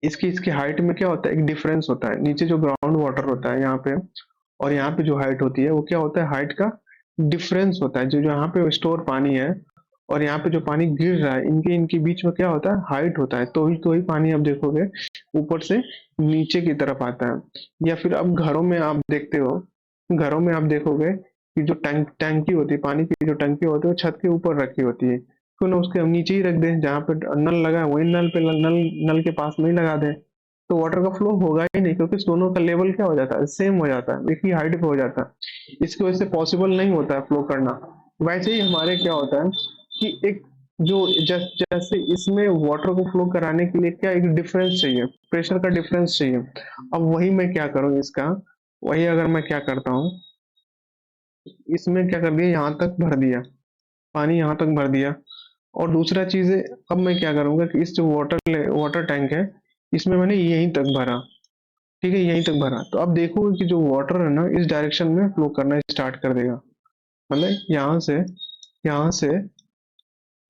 Speaker 1: इसकी इसकी हाइट में क्या होता है, एक डिफरेंस होता है। नीचे जो ग्राउंड वाटर होता है यहाँ पे, और यहाँ पे जो हाइट होती है वो क्या होता है, हाइट का डिफरेंस होता है। जो जो यहाँ पे स्टोर पानी है और यहाँ पे जो पानी गिर रहा है, इनके इनके बीच में क्या होता है, हाइट होता है। तो ही पानी आप देखोगे ऊपर से नीचे की तरफ आता है। या फिर अब घरों में आप देखते हो, घरों में आप देखोगे कि जो टंकी होती है, पानी की जो टंकी होती है वो छत के ऊपर रखी होती है। क्यों ना उसके हम नीचे ही रख दें, जहाँ पे नल लगा है वही नल पे नल नल के पास में ही लगा दें, तो वाटर का फ्लो होगा ही नहीं, क्योंकि दोनों का लेवल क्या हो जाता है, सेम हो जाता है, एक ही हाइट पे हो जाता है। इसकी वजह से पॉसिबल नहीं होता है फ्लो करना। वैसे ही हमारे क्या होता है कि एक जो जैसे इसमें वाटर को फ्लो कराने के लिए क्या, एक डिफरेंस चाहिए, प्रेशर का डिफरेंस चाहिए। अब वही मैं क्या करूँ इसका, वही अगर मैं क्या करता हूँ, इसमें क्या कर दिया, यहाँ तक भर दिया, पानी यहाँ तक भर दिया। और दूसरा चीज है, अब मैं क्या करूंगा कि इस जो वाटर वाटर टैंक है इसमें मैंने यहीं तक भरा, ठीक है, यहीं तक भरा। तो अब देखोगे कि जो वाटर है ना इस डायरेक्शन में फ्लो करना स्टार्ट कर देगा, मतलब यहाँ से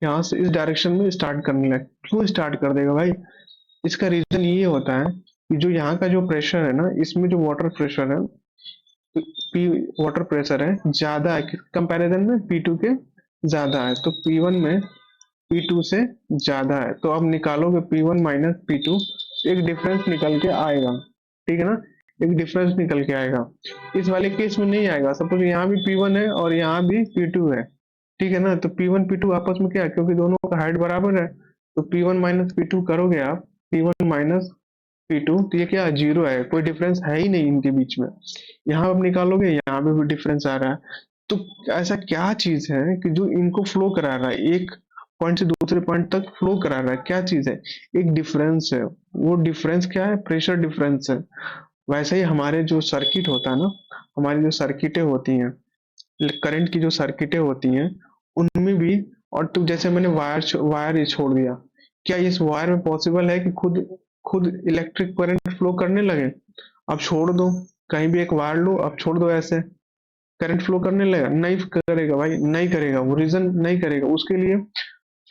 Speaker 1: यहाँ से इस डायरेक्शन में स्टार्ट करने लगे। क्यों स्टार्ट कर देगा भाई, इसका रीजन ये होता है कि जो यहाँ का जो प्रेशर है ना, इसमें जो वाटर प्रेशर है, पी वाटर प्रेशर है ज्यादा है कंपैरिजन में P2 के ज्यादा है, तो P1 में P2 से ज्यादा है, तो अब निकालोगे P1 माइनस P2, एक डिफरेंस निकल के आएगा, ठीक है ना, एक डिफरेंस निकल के आएगा। इस वाले केस में नहीं आएगा, सपोज यहाँ भी P1 है और यहाँ भी P2 है, ठीक है ना, तो P1 P2 आपस में क्या है, क्योंकि दोनों का हाइट बराबर है, तो P1 माइनस P2 करोगे आप, P1 माइनस P2, तो ये क्या जीरो है, कोई डिफरेंस है ही नहीं इनके बीच में। यहाँ आप निकालोगे, यहाँ पे भी डिफरेंस आ रहा है, तो ऐसा क्या चीज है कि जो इनको फ्लो करा रहा है, एक पॉइंट से दूसरे पॉइंट तक फ्लो करा रहा है, क्या चीज है, एक डिफरेंस है। वो डिफरेंस क्या है, प्रेशर डिफरेंस है। वैसे ही हमारे जो सर्किट होता है ना, हमारी जो सर्किटें होती हैं, करंट की जो सर्किटें होती हैं, उनमें भी, और तो जैसे मैंने वायर वायर ही छोड़ दिया, क्या इस वायर में पॉसिबल है कि खुद खुद इलेक्ट्रिक करंट फ्लो करने लगे? अब छोड़ दो, कहीं भी एक वायर लो, अब छोड़ दो, ऐसे करंट फ्लो करने लगेगा? नहीं करेगा भाई, नहीं करेगा, वो रीजन नहीं करेगा। उसके लिए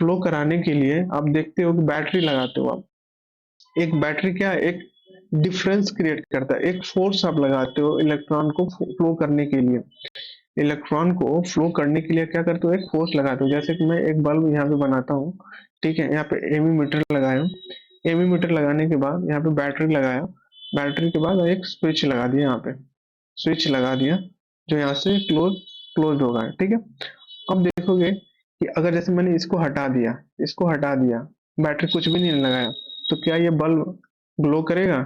Speaker 1: फ्लो कराने के लिए आप देखते हो कि बैटरी लगाते हो आप, एक बैटरी क्या है, एक डिफरेंस क्रिएट करता है, एक फोर्स आप लगाते हो इलेक्ट्रॉन को फ्लो करने के लिए। इलेक्ट्रॉन को फ्लो करने के लिए क्या करते हो, एक फोर्स लगाते हो। जैसे कि मैं एक बल्ब यहाँ पे बनाता हूँ, ठीक है, यहाँ पे एमीमीटर लगाया, एमीमीटर लगाने के बाद यहाँ पे बैटरी लगाया, बैटरी के बाद एक स्विच लगा दिया, यहाँ पे स्विच लगा दिया, जो यहाँ से क्लोज होगा, ठीक है। अब देखोगे कि अगर जैसे मैंने इसको हटा दिया, इसको हटा दिया, बैटरी कुछ भी नहीं लगाया, तो क्या ये बल्ब ग्लो करेगा?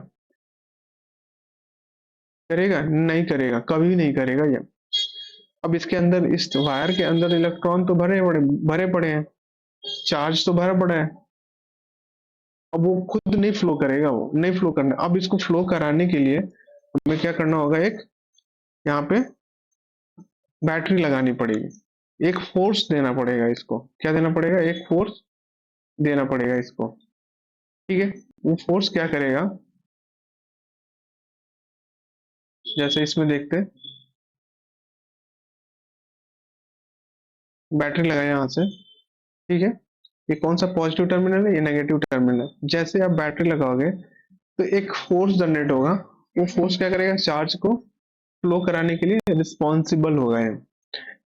Speaker 1: करेगा? नहीं करेगा, कभी नहीं करेगा ये। अब इसके अंदर, इस वायर के अंदर इलेक्ट्रॉन तो भरे पड़े हैं, चार्ज तो भरा पड़ा है, अब वो खुद नहीं फ्लो करेगा, वो नहीं फ्लो करना। अब इसको फ्लो कराने के लिए हमें क्या करना होगा, एक यहाँ पे बैटरी लगानी पड़ेगी, एक फोर्स देना पड़ेगा इसको। क्या देना पड़ेगा? एक फोर्स देना पड़ेगा इसको, ठीक है। वो फोर्स क्या करेगा, जैसे इसमें देखते हैं, बैटरी लगाया यहाँ से, ठीक है, ये कौन सा पॉजिटिव टर्मिनल है, ये नेगेटिव टर्मिनल है। जैसे आप बैटरी लगाओगे तो एक फोर्स जनरेट होगा, वो फोर्स क्या करेगा, चार्ज को फ्लो कराने के लिए रिस्पॉन्सिबल होगा ये।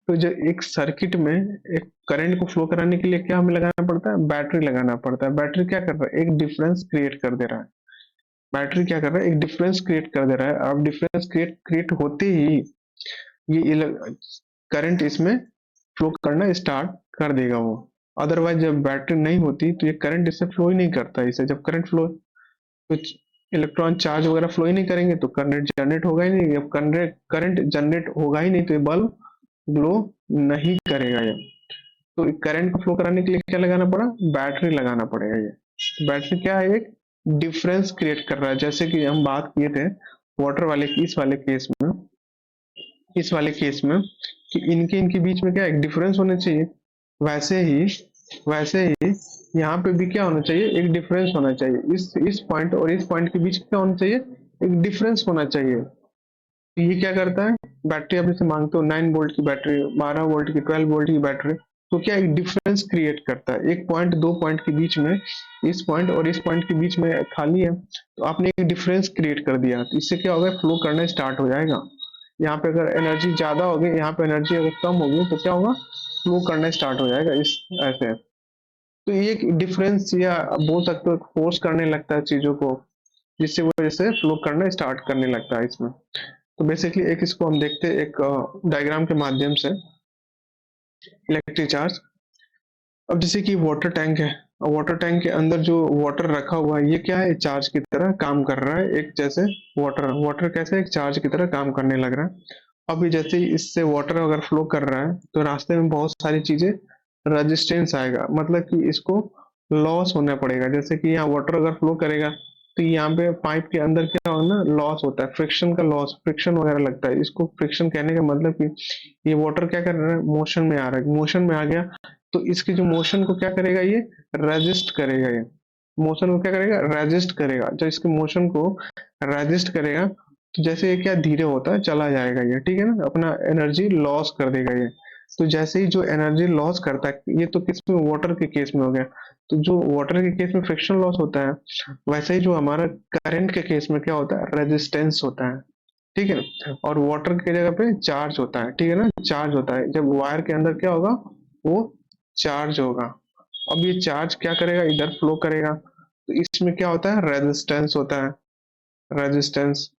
Speaker 1: तो जो एक सर्किट में एक करंट को फ्लो कराने के लिए क्या हमें लगाना पड़ता है, बैटरी लगाना पड़ता है। बैटरी क्या कर रहा है, एक डिफरेंस क्रिएट कर दे रहा है। बैटरी क्या कर रहा है, एक डिफरेंस क्रिएट कर दे रहा है। अब डिफरेंस क्रिएट होते ही ये करंट इसमें फ्लो करना स्टार्ट कर देगा वो। अदरवाइज जब बैटरी नहीं होती तो ये करंट इससे फ्लो ही नहीं करता। इसे जब करंट फ्लो, तो इलेक्ट्रॉन चार्ज वगैरह फ्लो ही नहीं करेंगे, तो करंट जनरेट होगा ही नहीं। जब करंट जनरेट होगा ही नहीं, तो ये बल्ब ग्लो नहीं करेगा ये। तो करंट को फ्लो कराने के लिए क्या लगाना पड़ा, बैटरी लगाना पड़ेगा ये। बैटरी क्या है, एक डिफरेंस क्रिएट कर रहा है। जैसे कि हम बात किए थे वाटर वाले, इस वाले केस में कि इनके इनके बीच में क्या एक डिफरेंस होना चाहिए, वैसे ही यहाँ पे भी क्या होना चाहिए, एक डिफरेंस होना चाहिए। इस पॉइंट और इस पॉइंट के बीच क्या होना चाहिए, एक डिफरेंस होना चाहिए। तो ये क्या करता है, बैटरी आप जैसे मांगते हो 9 वोल्ट की बैटरी, 12 वोल्ट की, 12 वोल्ट की बैटरी, तो क्या एक डिफरेंस क्रिएट करता है। एक पॉइंट, दो पॉइंट के बीच में, इस पॉइंट और इस पॉइंट के बीच में खाली है, तो आपने एक डिफरेंस क्रिएट कर दिया, तो इससे क्या होगा, फ्लो करना स्टार्ट हो जाएगा। यहाँ पे अगर एनर्जी ज्यादा होगी, यहाँ पे एनर्जी अगर कम होगी, तो क्या होगा, फ्लो करना स्टार्ट हो जाएगा, इस ऐसे। तो ये एक डिफरेंस, या बोल सकते हो फोर्स करने लगता है चीजों को, जिससे वजह से फ्लो करना स्टार्ट करने लगता है इसमें। तो बेसिकली एक इसको हम देखते हैं एक डायग्राम के माध्यम से, इलेक्ट्रिक चार्ज। अब जैसे कि वाटर टैंक है, और वाटर टैंक के अंदर जो वाटर रखा हुआ है, ये क्या है, चार्ज की तरह काम कर रहा है। एक जैसे वाटर वाटर कैसे एक चार्ज की तरह काम करने लग रहा है। अभी जैसे ही इससे वाटर अगर फ्लो कर रहा है, तो रास्ते में बहुत सारी चीजें रेजिस्टेंस आएगा, मतलब कि इसको लॉस होना पड़ेगा। जैसे कि यहाँ वाटर अगर फ्लो करेगा, तो यहाँ पे पाइप के अंदर क्या होगा ना, लॉस होता है, फ्रिक्शन का लॉस, फ्रिक्शन वगैरह लगता है। इसको फ्रिक्शन कहने का मतलब कि ये वाटर क्या कर रहा है, मोशन में आ रहा है, मोशन में आ गया, तो इसकी जो मोशन को क्या करेगा, ये रेजिस्ट करेगा। ये मोशन को क्या करेगा, रेजिस्ट करेगा। जब इसके मोशन को रेजिस्ट करेगा, तो जैसे ये क्या धीरे होता है चला जाएगा ये, ठीक है ना, अपना एनर्जी लॉस कर देगा ये। तो जैसे ही जो एनर्जी लॉस करता है, ये तो किस में, वाटर के केस में हो गया, तो जो वाटर के केस में फ्रिक्शन लॉस होता है, वैसे ही जो हमारा करंट के केस में क्या होता है, रेजिस्टेंस होता है, ठीक है ना। और वाटर की जगह पे चार्ज होता है, ठीक है ना, चार्ज होता है, जब वायर के अंदर क्या होगा, वो चार्ज होगा। अब ये चार्ज क्या करेगा, इधर फ्लो करेगा, तो इसमें क्या होता है, रेजिस्टेंस होता है, रेजिस्टेंस।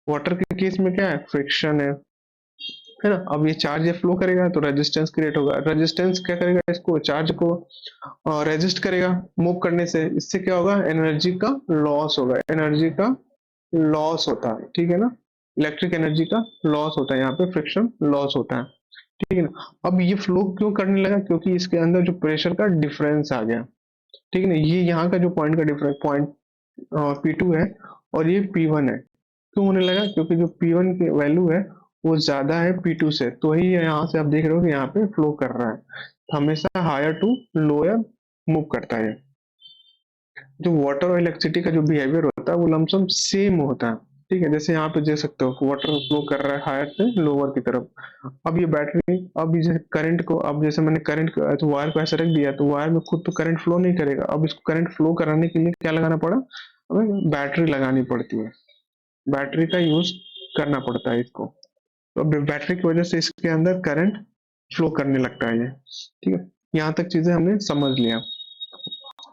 Speaker 1: वाटर के केस में क्या है, फ्रिक्शन है ना। अब ये चार्ज ये फ्लो करेगा तो रेजिस्टेंस क्रिएट होगा, रेजिस्टेंस क्या करेगा, इसको चार्ज को रेजिस्ट करेगा मूव करने से, इससे क्या होगा, एनर्जी का लॉस होगा, एनर्जी का लॉस होता है, ठीक है ना, इलेक्ट्रिक एनर्जी का लॉस होता है, यहाँ पे फ्रिक्शन लॉस होता है, ठीक है ना। अब ये फ्लो क्यों करने लगा, क्योंकि इसके अंदर जो प्रेशर का डिफरेंस आ गया, ठीक है ना, ये यहाँ का जो पॉइंट का डिफरेंस, पॉइंट P2 है और ये P1 है, क्यों होने लगा, क्योंकि जो P1 की वैल्यू है वो ज्यादा है P2 से, तो ही यहाँ से आप देख रहे हो कि यहाँ पे फ्लो कर रहा है, तो हमेशा हायर टू लोअर मूव करता है। जो वाटर और इलेक्ट्रिसिटी का जो बिहेवियर होता है वो लमसम सेम होता है, ठीक है, जैसे यहाँ पे देख सकते हो वाटर फ्लो कर रहा है हायर से लोअर की तरफ। अब ये बैटरी, अब ये जैसे करंट को, अब जैसे मैंने करंट तो वायर को ऐसे रख दिया, तो वायर में खुद तो करंट फ्लो नहीं करेगा, अब इसको करंट फ्लो कराने के लिए क्या लगाना पड़ा, हमें बैटरी लगानी पड़ती है, बैटरी का यूज करना पड़ता है इसको, तो अब बैटरी की वजह से इसके अंदर करंट फ्लो करने लगता है ये, ठीक है। यहाँ तक चीजें हमने समझ लिया।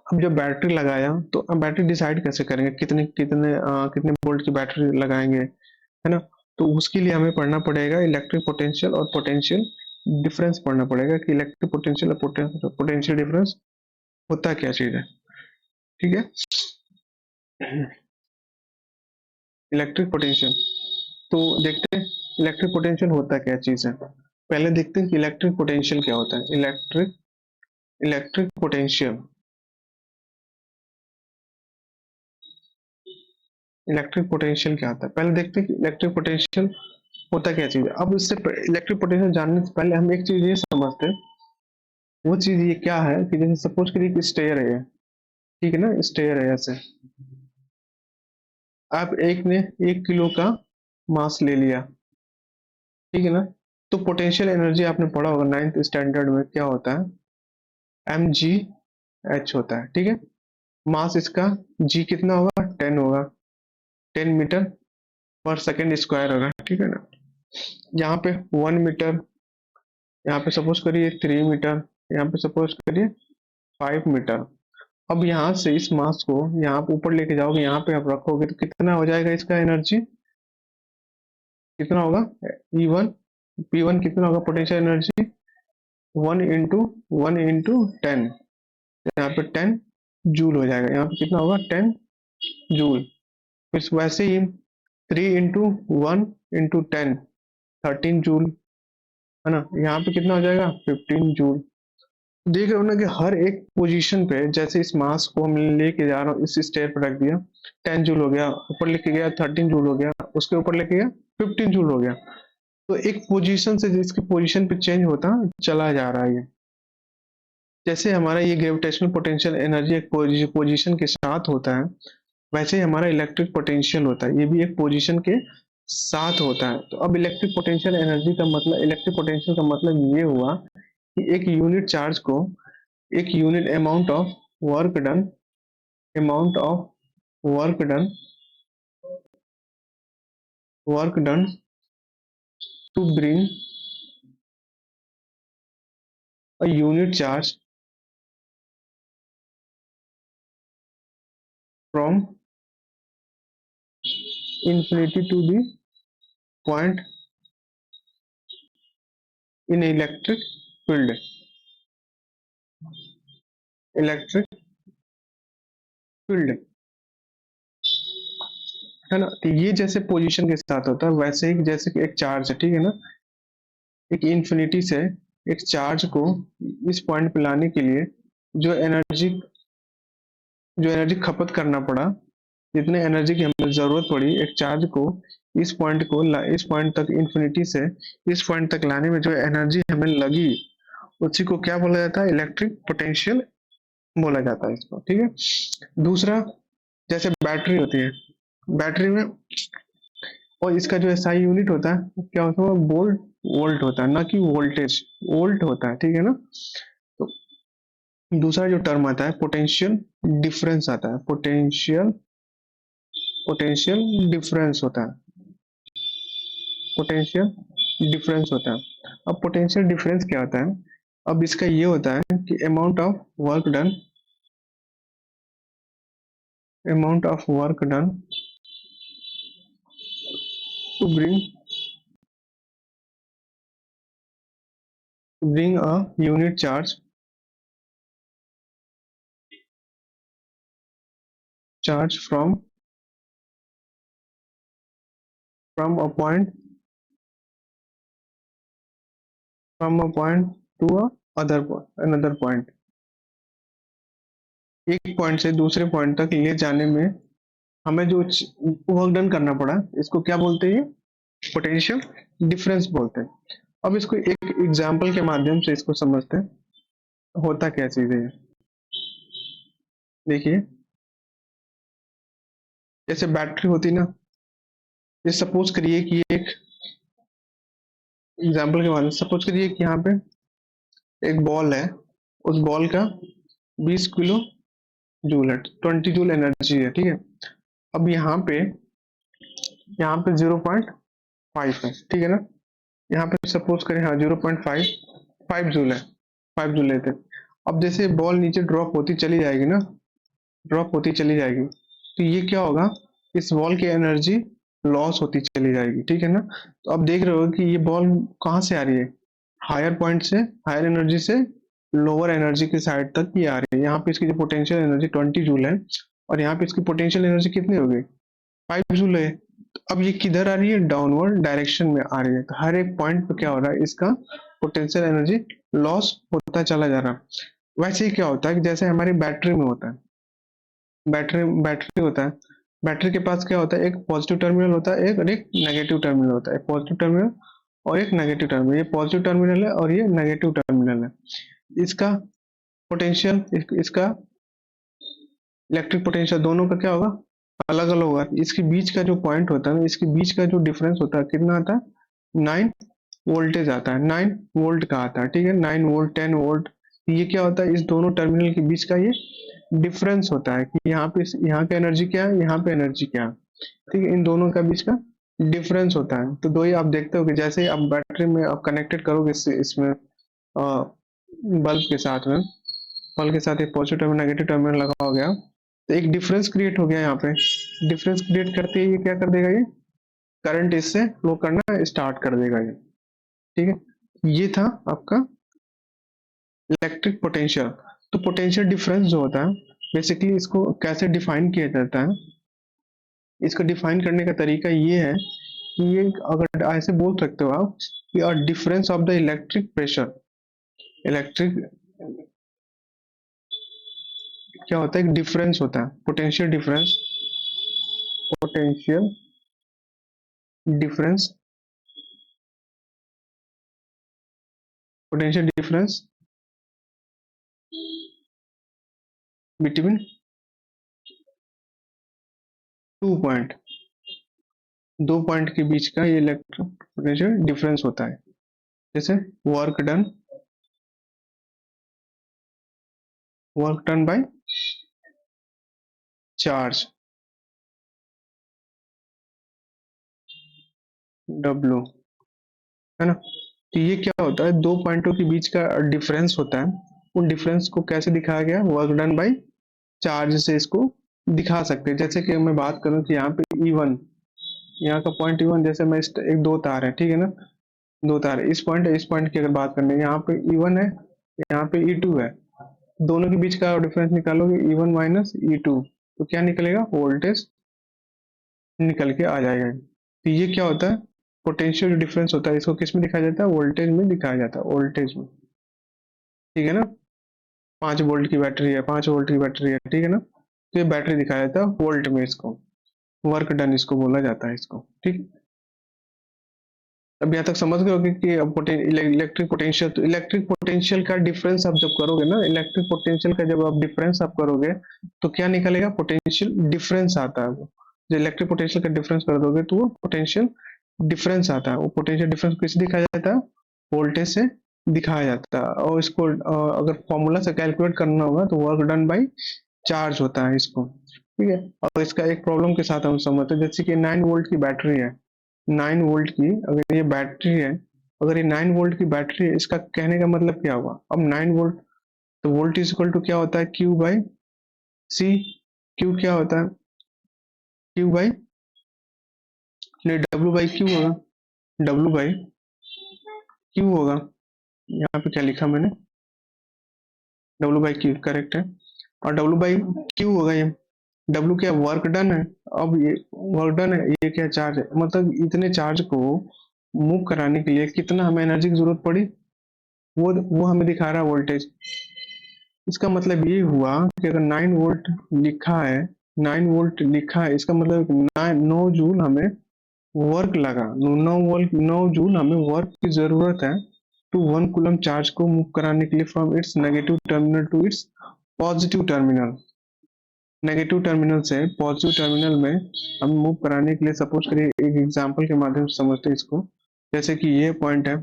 Speaker 1: अब जब बैटरी लगाया तो अब बैटरी डिसाइड कैसे करेंगे, कितने कितने कितने वोल्ट की बैटरी लगाएंगे, है ना। तो उसके लिए हमें पढ़ना पड़ेगा इलेक्ट्रिक पोटेंशियल और पोटेंशियल डिफरेंस पढ़ना पड़ेगा, कि इलेक्ट्रिक पोटेंशियल और पोटेंशियल डिफरेंस होता क्या चीज है, ठीक है। इलेक्ट्रिक पोटेंशियल, तो देखते हैं इलेक्ट्रिक पोटेंशियल होता क्या चीज है। पहले देखते हैं कि इलेक्ट्रिक पोटेंशियल क्या होता है, electric electric potential, electric potential क्या होता है, पहले देखते हैं कि इलेक्ट्रिक पोटेंशियल होता क्या चीज है। अब इससे इलेक्ट्रिक पोटेंशियल जानने से पहले हम एक चीज ये समझते हैं, वो चीज ये क्या है, कि जैसे सपोज करिए कि स्टेयर है ये, ठीक है ना, स्टेयर है ऐसे, आप एक ने 1 किलो का मास ले लिया, ठीक है ना, तो पोटेंशियल एनर्जी आपने पढ़ा होगा 9th स्टैंडर्ड में, क्या होता है, mgh होता है, ठीक है। मास इसका g कितना होगा, 10 होगा, 10 मीटर पर सेकेंड स्क्वायर होगा, ठीक है ना। यहाँ पे 1 मीटर, यहाँ पे सपोज करिए 3 मीटर, यहाँ पे सपोज करिए 5 मीटर। अब यहाँ से इस मास को यहाँ पे ऊपर लेके जाओगे, यहाँ पे आप रखोगे, तो कितना हो जाएगा इसका एनर्जी, कितना होगा, E1 P1 कितना होगा पोटेंशियल एनर्जी, 1 इंटू 10, यहाँ पे 10 जूल हो जाएगा, यहाँ पे कितना होगा, 10 जूल। फिर वैसे ही 3 इंटू 1 इंटू 10, 13 जूल, है ना, यहाँ पे कितना हो जाएगा, 15 जूल। देख रहे हो ना कि हर एक पोजीशन पे, जैसे इस मास को हम लेके जा रहा हूँ, इस स्टेयर पर रख दिया, 10 जूल हो गया, ऊपर लेके गया 13 जूल हो गया, उसके ऊपर लेके गया 15 जूल हो गया, तो एक पोजीशन से जिसकी पोजीशन पे चेंज होता चला जा रहा है ये। जैसे हमारा ये ग्रेविटेशनल पोटेंशियल एनर्जी एक पोजीशन के साथ होता है, वैसे ही हमारा इलेक्ट्रिक पोटेंशियल होता है, ये भी एक पोजीशन के साथ होता है। तो अब इलेक्ट्रिक पोटेंशियल एनर्जी का मतलब, इलेक्ट्रिक पोटेंशियल का मतलब ये हुआ कि एक यूनिट चार्ज को, एक unit amount of work done, amount of work done, work done to bring a unit charge from infinity to the point in electric field, electric field, है ना। तो ये जैसे पोजीशन के साथ होता है, वैसे ही जैसे कि एक चार्ज है, ठीक है ना, एक इंफिनिटी से एक चार्ज को इस पॉइंट पे लाने के लिए जो एनर्जी, जो एनर्जी खपत करना पड़ा, जितने एनर्जी की हमें जरूरत पड़ी एक चार्ज को इस पॉइंट को इस पॉइंट तक, इंफिनिटी से इस पॉइंट तक लाने में जो एनर्जी हमें लगी, उसी को क्या बोला जाता है, इलेक्ट्रिक पोटेंशियल बोला जाता है इसको, ठीक है। दूसरा, जैसे बैटरी होती है, बैटरी में, और इसका जो एसआई यूनिट होता है क्या होता है, वोल्ट वोल्ट होता है, ना कि वोल्टेज, वोल्ट होता है, ठीक है ना। तो दूसरा जो टर्म आता है पोटेंशियल डिफरेंस आता है, पोटेंशियल पोटेंशियल डिफरेंस होता है, पोटेंशियल डिफरेंस होता है। अब पोटेंशियल डिफरेंस क्या होता है, अब इसका ये होता है कि amount of work done to bring a unit charge from a point to another point, एक पॉइंट से दूसरे पॉइंट तक ले जाने में हमें जो वर्क डन करना पड़ा, इसको क्या बोलते हैं, पोटेंशियल डिफरेंस बोलते हैं। अब इसको एक एग्जांपल के माध्यम से इसको समझते हैं, होता क्या चीज है ये। देखिए, जैसे बैटरी होती ना, ये सपोज करिए कि एक एग्जांपल के माध्यम से सपोज करिए कि यहाँ पे एक बॉल है, उस बॉल का 20 किलो जूल है, 20 जूल एनर्जी है, ठीक है। अब यहाँ पे 0.5 है, ठीक है ना। यहाँ पे सपोज करें, हाँ 0.5 जूल है, 5 जूल लेते हैं। अब जैसे बॉल नीचे ड्रॉप होती चली जाएगी ना, ड्रॉप होती चली जाएगी, तो ये क्या होगा, इस बॉल की एनर्जी लॉस होती चली जाएगी, ठीक है ना। तो अब देख रहे हो कि ये बॉल कहाँ से आ रही है, हायर पॉइंट से, हायर एनर्जी से लोअर एनर्जी की साइड तक ये आ रही है। यहाँ पे इसकी जो पोटेंशियल एनर्जी 20 जूल है, और यहाँ पे इसकी पोटेंशियल एनर्जी कितनी हो गई, 5 जूल है। तो अब ये किधर आ रही है, डाउनवर्ड डायरेक्शन में आ रही है। तो हर एक पॉइंट पे क्या हो रहा है, इसका पोटेंशियल एनर्जी लॉस होता चला जा रहा है। वैसे ही क्या होता है कि जैसे हमारी बैटरी में होता है, बैटरी बैटरी होता है, बैटरी के पास क्या होता है, एक पॉजिटिव टर्मिनल होता है, एक नेगेटिव टर्मिनल होता है, एक पॉजिटिव टर्मिनल और एक नेगेटिव टर्मिनल। ये पॉजिटिव टर्मिनल है और ये नेगेटिव टर्मिनल है। इसका पोटेंशियल, इसका इलेक्ट्रिक पोटेंशियल दोनों का क्या होगा, अलग अलग होगा। इसके बीच का जो पॉइंट होता है ना, इसके बीच का जो डिफरेंस होता है कितना आता है, 9 वोल्टेज आता है, 9 वोल्ट का आता है, ठीक है, 9 वोल्ट, 10 वोल्ट। ये क्या होता है, इस दोनों टर्मिनल के बीच का ये डिफरेंस होता है कि यहाँ पे, यहाँ का एनर्जी क्या है, यहाँ पे एनर्जी क्या है, ठीक है। इन दोनों का बीच का डिफरेंस होता है। तो दो ही आप देखते हो कि जैसे ही आप बैटरी में आप कनेक्टेड करोगे इसमें बल्ब के साथ में, बल्ब के साथ एक पॉजिटिव टर्मिनल नेगेटिव टर्मिनल लगा हो गया, तो एक डिफरेंस क्रिएट हो गया यहाँ पे। डिफरेंस क्रिएट करते ही ये क्या कर देगा, ये करंट इससे फ्लो करना स्टार्ट कर देगा ये, ठीक है। ये था आपका इलेक्ट्रिक पोटेंशियल। तो पोटेंशियल डिफरेंस जो होता है, बेसिकली इसको कैसे डिफाइन किया जाता है, इसको डिफाइन करने का तरीका ये है कि ये, अगर ऐसे बोल सकते हो आप कि difference of the electric pressure, electric क्या होता है, एक डिफरेंस होता है, potential difference, potential difference, potential difference between 2 point, 2 point के बीच का ये इलेक्ट्रिक पोटेंशियल डिफरेंस होता है। जैसे work done, work done by charge, W, है ना। तो ये क्या होता है, 2 पॉइंटों के बीच का डिफरेंस होता है। उन डिफरेंस को कैसे दिखाया गया, वर्क डन बाय चार्ज से इसको दिखा सकते हैं। जैसे कि मैं बात करूं कि यहाँ पे E1, यहाँ का पॉइंट E1, जैसे मैं एक दो तार है, ठीक है ना, दो तार है, इस पॉइंट की अगर बात करनी है, यहाँ पे E1 है, यहाँ पे E2 है, दोनों के बीच का डिफरेंस निकालोगे E1 माइनस E2, तो क्या निकलेगा, वोल्टेज निकल के आ जाएगा। तो ये क्या होता है, पोटेंशियल डिफरेंस होता है। इसको किस में दिखाया जाता है, वोल्टेज में दिखाया जाता है, वोल्टेज में, ठीक है ना। 5 वोल्ट की बैटरी है, 5 वोल्ट की बैटरी है, ठीक है ना। तो ये बैटरी दिखाया जाता है वोल्ट में, इसको वर्क डन इसको बोला जाता है, इसको, ठीक। अब यहाँ तक समझ गए होगे कि इलेक्ट्रिक पोटेंशियल, तो इलेक्ट्रिक पोटेंशियल का डिफरेंस आप जब करोगे ना, इलेक्ट्रिक पोटेंशियल का जब आप डिफरेंस आप करोगे, तो क्या निकलेगा, पोटेंशियल डिफरेंस आता है वो। जो इलेक्ट्रिक पोटेंशियल का डिफरेंस कर दोगे तो वो पोटेंशियल डिफरेंस आता है, वो पोटेंशियल डिफरेंस किससे दिखाया जाता है, वोल्टेज से दिखाया जाता है। और इसको अगर फॉर्मूला से कैलकुलेट करना होगा तो वर्क डन बाई चार्ज होता है इसको, ठीक है। और इसका एक प्रॉब्लम के साथ हम समझते हैं, जैसे कि 9 वोल्ट की बैटरी है, 9 वोल्ट की अगर ये बैटरी है, अगर ये 9 वोल्ट की बैटरी है, इसका कहने का मतलब क्या हुआ, अब 9 वोल्ट, तो वोल्ट इज इक्वल टू क्या होता है, क्यू बाई सी। क्यू क्या होता है, क्यू बाई, नहीं डब्ल्यू बाई क्यू होगा, डब्ल्यू बाई क्यू होगा। यहाँ पे क्या लिखा मैंने, डब्ल्यू बाई क्यू करेक्ट है। और डब्ल्यू बाई क्यू होगा ये, डब्ल्यू क्या वर्क डन है। अब ये वर्क डन है, ये क्या चार्ज है, मतलब इतने चार्ज को मूव कराने के लिए कितना हमें एनर्जी की जरूरत पड़ी, वो हमें दिखा रहा है वोल्टेज। इसका मतलब ये हुआ कि अगर 9 वोल्ट लिखा है, 9 वोल्ट लिखा है, इसका मतलब 9 जूल हमें वर्क लगा, 9 जूल हमें वर्क की जरूरत है टू 1 कूलम चार्ज को मूव कराने के लिए from its negative terminal to its positive terminal, negative terminal से पॉजिटिव टर्मिनल में हम मूव कराने के लिए, सपोज करिए एक एग्जांपल के माध्यम से समझते हैं इसको। जैसे कि ये पॉइंट है,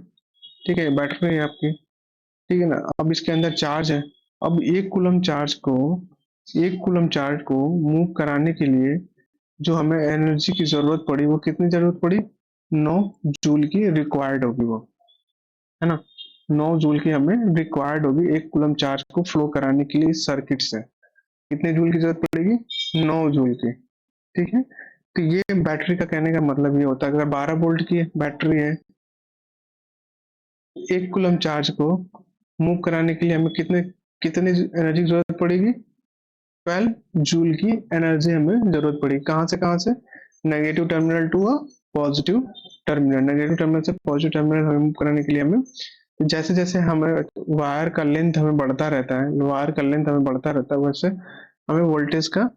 Speaker 1: ठीक है, बैटरी है आपकी, ठीक है ना, अब इसके अंदर चार्ज है। अब 1 कूलम चार्ज को मूव कराने के लिए जो हमें एनर्जी की जरूरत पड़ी, वो कितनी जरूरत पड़ी, 9 जूल की रिक्वायर्ड होगी वो, है ना। 9 जूल की हमें रिक्वायर्ड होगी 1 कूलम चार्ज को फ्लो कराने के लिए इस सर्किट से। कितने जूल की जरूरत पड़ेगी, 9 जूल की, ठीक है। तो ये बैटरी का कहने का मतलब ये होता है, अगर 12 वोल्ट की बैटरी है, 1 कूलम चार्ज को मूव कराने के लिए हमें कितने कितने एनर्जी की जरूरत पड़ेगी, 12 जूल की एनर्जी हमें जरूरत पड़ेगी। कहाँ से, negative terminal to a positive terminal, negative terminal से पॉजिटिव टर्मिनल हमें मूव कराने के लिए हमें, जैसे जैसे हमें वायर का लेंथ हमें बढ़ता रहता है, वायर का लेंथ हमें बढ़ता रहता है, वैसे हमें वोल्टेज का,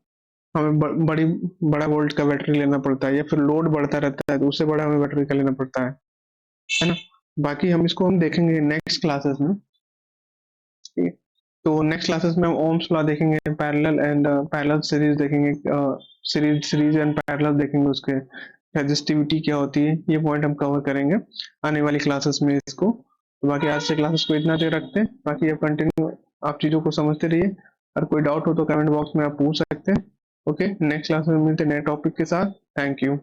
Speaker 1: हमें बड़ा वोल्ट का बैटरी लेना पड़ता है, या फिर लोड बढ़ता रहता है तो उससे बड़ा हमें बैटरी का लेना पड़ता है ना। बाकी हम इसको हम देखेंगे नेक्स्ट क्लासेस में, ठीक है? तो नेक्स्ट क्लासेस में हम ओम्स लॉ देखेंगे, पैरेलल एंड पैरेलल सीरीज देखेंगे, सीरीज एंड पैरेलल देखेंगे, उसके रेजिस्टिविटी क्या होती है, ये पॉइंट हम कवर करेंगे आने वाली क्लासेस में इसको। तो बाकी आज से क्लासेस को इतना देर रखते हैं, बाकी अब कंटिन्यू आप चीजों को समझते रहिए, और कोई डाउट हो तो कमेंट बॉक्स में आप पूछ सकते हैं। ओके, नेक्स्ट क्लास में मिलते हैं नए टॉपिक के साथ। Thank you.